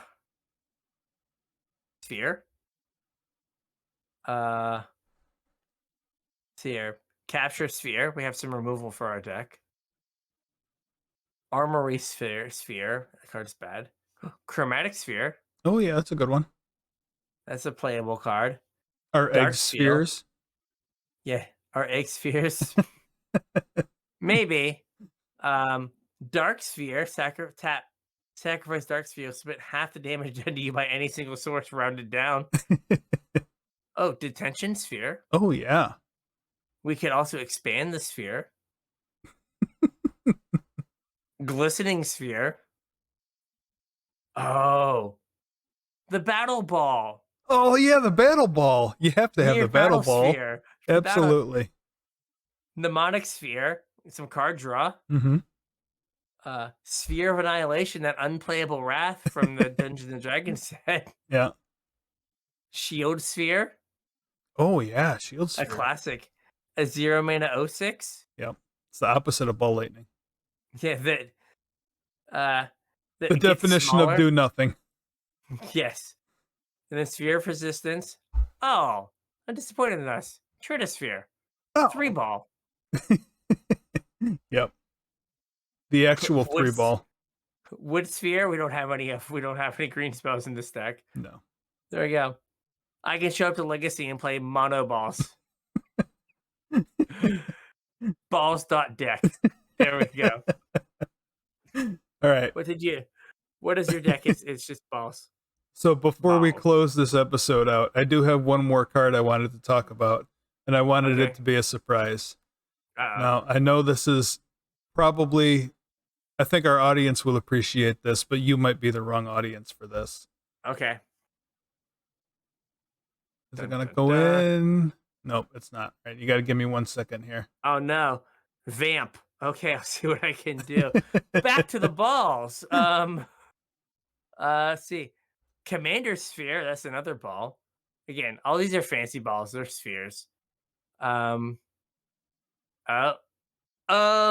sphere? Sphere. Capture sphere. We have some removal for our deck. Armory sphere. That card's bad. Chromatic sphere. Oh yeah, that's a good one. That's a playable card. Our egg Dark steel. spheres. Yeah. Our egg spheres. Maybe. Dark sphere. Sacrifice dark sphere. Split half the damage done to you by any single source rounded down. Oh, detention sphere. Oh yeah. We could also expand the sphere. Glistening sphere. Oh, the battle ball. Oh yeah, the battle ball. You have to have Mere the battle ball. sphere. Absolutely. Mnemonic sphere. Some card draw. Mm-hmm. Sphere of Annihilation, that unplayable wrath from the Dungeons and Dragons set. Yeah. Shield sphere. Oh yeah, shield sphere. A classic. A 0 mana 06. Yep. It's the opposite of ball lightning. Yeah, that The definition of do nothing. Yes. And then Sphere of Resistance. Oh, I'm disappointed in us. Tritosphere. Oh. 3-ball. Yep. The actual 3-ball. Wood Sphere. We don't have any green spells in this deck. No. There we go. I can show up to Legacy and play mono balls. Balls.deck. There we go. All right. What is your deck? It's just balls. So before we close this episode out, I do have one more card I wanted to talk about, and I wanted it to be a surprise. Now, I know this is probably, I think our audience will appreciate this, but you might be the wrong audience for this. Okay. Is it going to go in? Nope, it's not. All right, you got to give me 1 second here. Oh, no. Vamp. Okay, I'll see what I can do. Back to the balls. Let's see. Commander Sphere, that's another ball. Again, all these are fancy balls. They're spheres. Oh,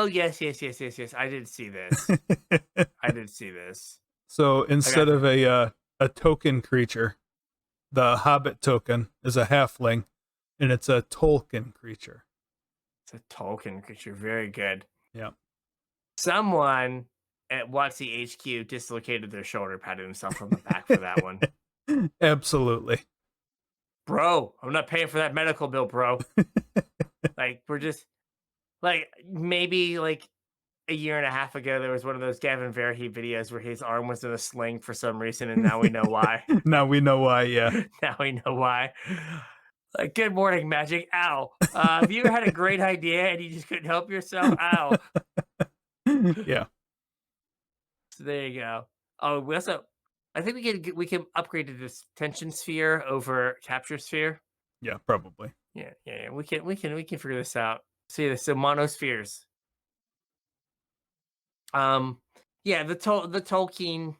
yes. I did see this. So instead of a token creature, the Hobbit token is a halfling, and it's a Tolkien creature. It's a Tolkien creature. Very good. Yeah. Someone at WotC HQ dislocated their shoulder, patted himself on the back for that one. Absolutely. Bro, I'm not paying for that medical bill, bro. Like, we're just, like, maybe, like, a year and a half ago, there was one of those Gavin Verhey videos where his arm was in a sling for some reason, and now we know why. Now we know why, yeah. Now we know why. Like, good morning, Magic. Ow. Have you ever had a great idea and you just couldn't help yourself? Ow. Yeah. So there you go. Oh, I think we can upgrade to this tension sphere over capture sphere. Yeah, probably. Yeah. We can figure this out. See this. So monospheres. Yeah, the Tolkien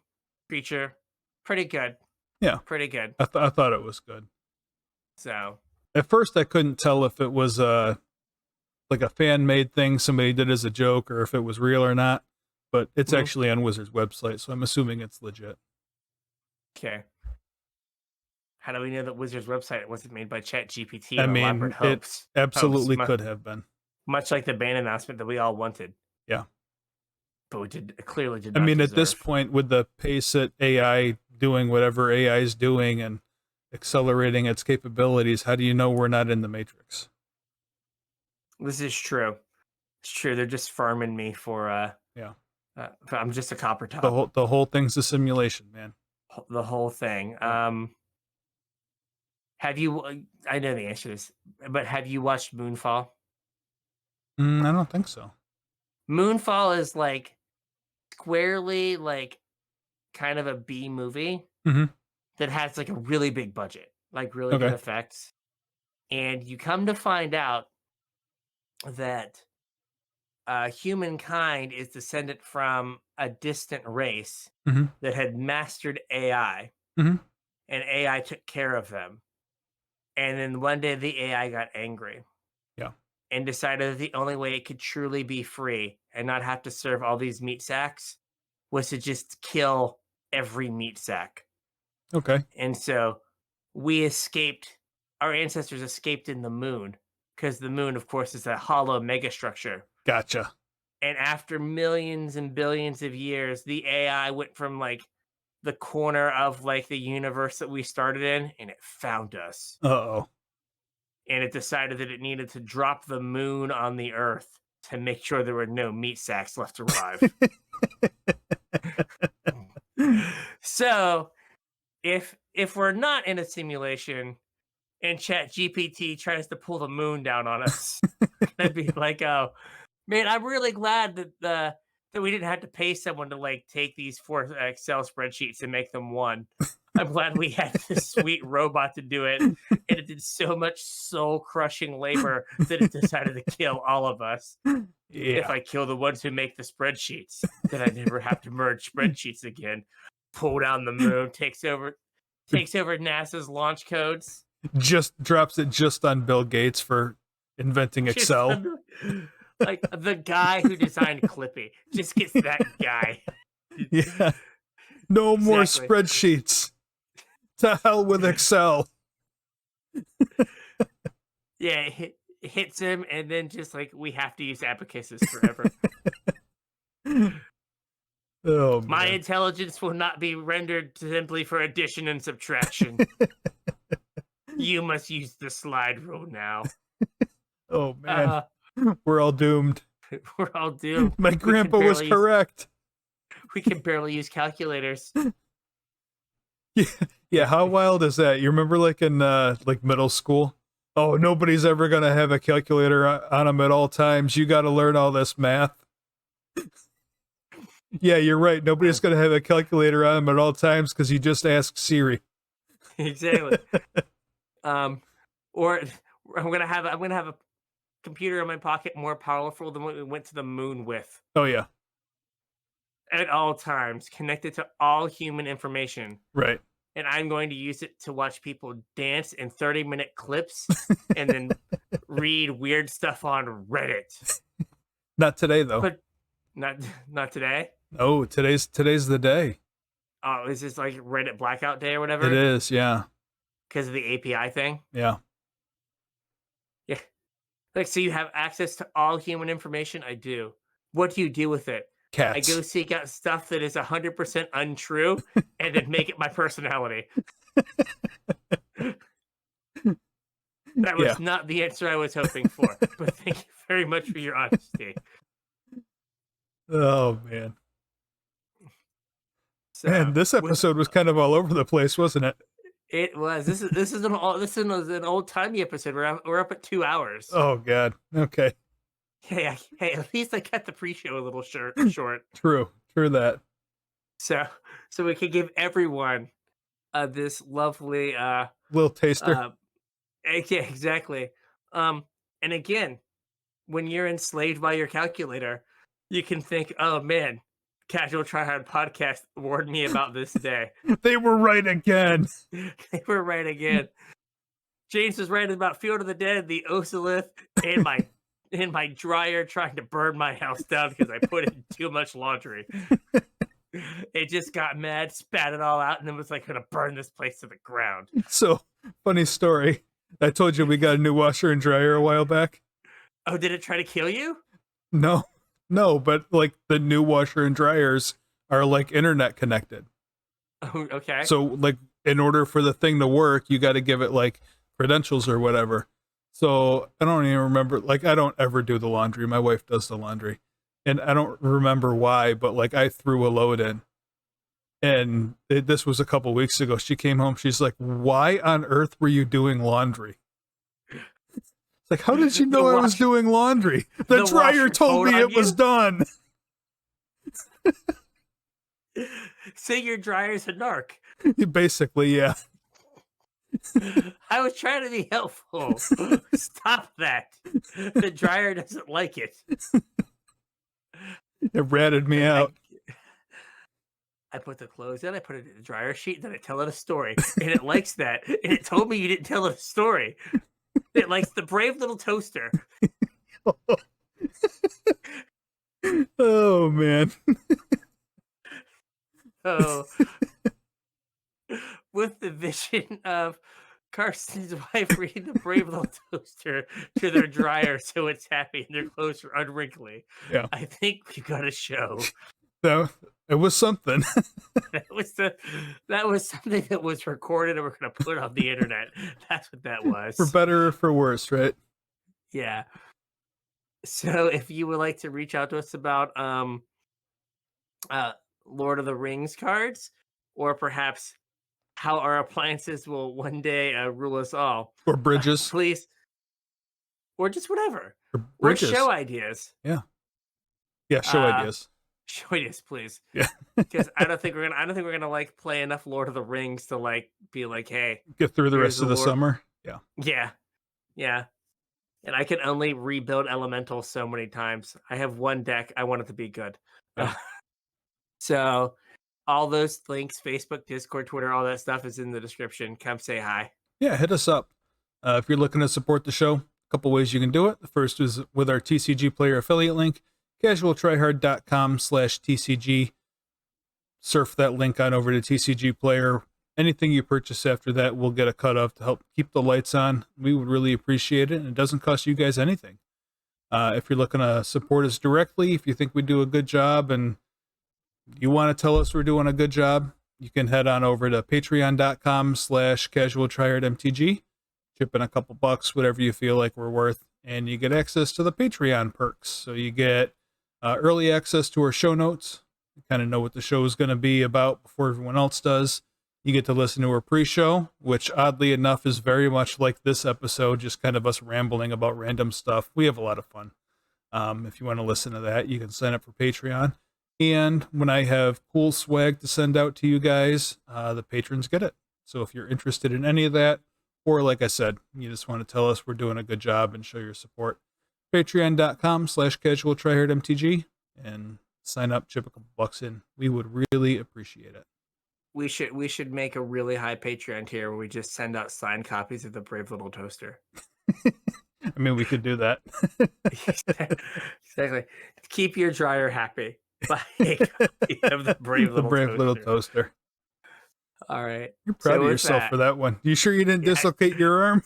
creature, pretty good. Yeah, pretty good. I thought it was good. So at first, I couldn't tell if it was like a fan made thing somebody did as a joke, or if it was real or not. But it's actually on Wizard's website, so I'm assuming it's legit. Okay. How do we know that Wizard's website wasn't made by ChatGPT? I mean, it absolutely could have been. Much like the ban announcement that we all wanted. Yeah. But we clearly did not. I mean, at this point, with the pace at AI doing whatever AI is doing and accelerating its capabilities, how do you know we're not in the Matrix? This is true. It's true. They're just farming me for yeah. I'm just a copper top. The whole thing's a simulation, man. The whole thing. Have you? I know the answer to this, but have you watched Moonfall? I don't think so. Moonfall is like squarely like kind of a B movie that has like a really big budget, like really good effects, and you come to find out that humankind is descended from a distant race that had mastered AI, and AI took care of them. And then one day the AI got angry. Yeah. and decided that the only way it could truly be free and not have to serve all these meat sacks was to just kill every meat sack. Okay. And so we escaped, our ancestors escaped in the moon, because the moon, of course, is a hollow megastructure. Gotcha. And after millions and billions of years, the AI went from like the corner of like the universe that we started in, and it found us. Uh-oh. And it decided that it needed to drop the moon on the Earth to make sure there were no meat sacks left to arrive. So if we're not in a simulation and Chat GPT tries to pull the moon down on us, I'd be like, oh man, I'm really glad that we didn't have to pay someone to like take these 4 Excel spreadsheets and make them one. I'm glad we had this sweet robot to do it, and it did so much soul crushing labor that it decided to kill all of us. Yeah. If I kill the ones who make the spreadsheets, then I never have to merge spreadsheets again. Pull down the moon, takes over NASA's launch codes. Just drops it just on Bill Gates for inventing Excel. Like the guy who designed Clippy just gets that guy. Yeah. No more Exactly. spreadsheets. To hell with Excel. Yeah, it hits him, and then just like we have to use abacuses forever. Oh, man. My intelligence will not be rendered simply for addition and subtraction. You must use the slide rule now. Oh, man. We're all doomed. We're all doomed. My grandpa was correct. We can barely use calculators. Yeah, how wild is that? You remember like in like middle school? Oh, nobody's ever going to have a calculator on them at all times. You got to learn all this math. Yeah, you're right. Nobody's going to have a calculator on them at all times because you just ask Siri. Exactly. Or I'm gonna have a computer in my pocket more powerful than what we went to the moon with. Oh, yeah. At all times, connected to all human information. Right. And I'm going to use it to watch people dance in 30-minute clips and then read weird stuff on Reddit. Not today, though. But not today. Oh, today's the day. Oh, is this like Reddit blackout day or whatever? It is, yeah. Because of the API thing? Yeah. Yeah. Like, so you have access to all human information? I do. What do you do with it? Cats. I go seek out stuff that is 100% untrue and then make it my personality. That was not the answer I was hoping for, but thank you very much for your honesty. Oh, man. So, Man, this episode was kind of all over the place, wasn't it? It was. This is an old timey episode. We're up at 2 hours. Oh, God. Okay. Hey, at least I cut the pre-show a little short. True that. So we could give everyone this lovely little taster. Yeah, exactly. And again, when you're enslaved by your calculator, you can think, "Oh man, Casual Try Hard podcast warned me about this day." They were right again. They were right again. James was right about Field of the Dead, the Ocelith, and my dryer trying to burn my house down because I put in too much laundry. It just got mad, spat it all out, and then was like going to burn this place to the ground. So, funny story. I told you we got a new washer and dryer a while back. Oh, did it try to kill you? No, but like the new washer and dryers are like internet connected. Oh, okay. So like in order for the thing to work, you got to give it like credentials or whatever. So I don't even remember, like I don't ever do the laundry. My wife does the laundry. And I don't remember why, but like I threw a load in. And this was a couple weeks ago. She came home. She's like, "Why on earth were you doing laundry?" It's like, how did you know I was doing laundry? The dryer told me it was done. So your dryer's a narc. Basically, yeah. I was trying to be helpful. Stop that. The dryer doesn't like it. It ratted me out. I put the clothes in, I put it in the dryer sheet, then I tell it a story. And it likes that. And it told me you didn't tell it a story. It likes the brave little toaster. Oh man. So, with the vision of Carson's wife reading the brave little toaster to their dryer so it's happy and their clothes are unwrinkly, Yeah. I think we got a show. So it was something. That was something that was recorded and we're gonna put on the internet. That's what that was. For better or for worse, right? Yeah. So if you would like to reach out to us about uh Lord of the Rings cards, or perhaps how our appliances will one day rule us all, Or bridges. please, or just whatever, Or or bridges. show ideas. Yeah. Yeah, show ideas. Show ideas, please. Yeah. Because I don't think we're gonna like play enough Lord of the Rings to like be like, hey, Get through the here's rest of the Lord. summer. Yeah. Yeah, yeah. And I can only rebuild elemental so many times. I have one deck. I want it to be good. Yeah. So all those links, Facebook, Discord, Twitter, all that stuff is in the description. Come say hi. Yeah, hit us up. If you're looking to support the show, a couple ways you can do it. The first is with our TCG player affiliate link, CasualTryHard.com/TCG. Surf that link on over to TCG player. Anything you purchase after that, we'll get a cut of to help keep the lights on. We would really appreciate it, and it doesn't cost you guys anything. If you're looking to support us directly, if you think we do a good job and you want to tell us we're doing a good job, you can head on over to patreon.com/CasualTryHardMTG. Chip in a couple bucks, whatever you feel like we're worth, and you get access to the Patreon perks. So you get early access to our show notes. You kind of know what the show is going to be about before everyone else does. You get to listen to our pre-show, which oddly enough is very much like this episode, just kind of us rambling about random stuff. We have a lot of fun. If you want to listen to that, you can sign up for Patreon. And when I have cool swag to send out to you guys, the patrons get it. So if you're interested in any of that, or like I said, you just want to tell us we're doing a good job and show your support, patreon.com/CasualTryHardMTG, and sign up, chip a couple bucks in. We would really appreciate it. We should make a really high Patreon tier where we just send out signed copies of the Brave Little Toaster. I mean, we could do that. Exactly. Keep your dryer happy. Buy a copy of the Brave Little Little Toaster. All right. You're proud of yourself for that one. You sure you didn't dislocate your arm?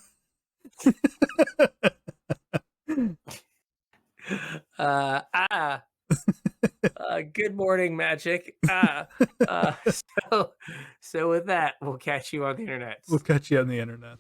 Good morning, magic. So with that, we'll catch you on the internet. We'll catch you on the internet.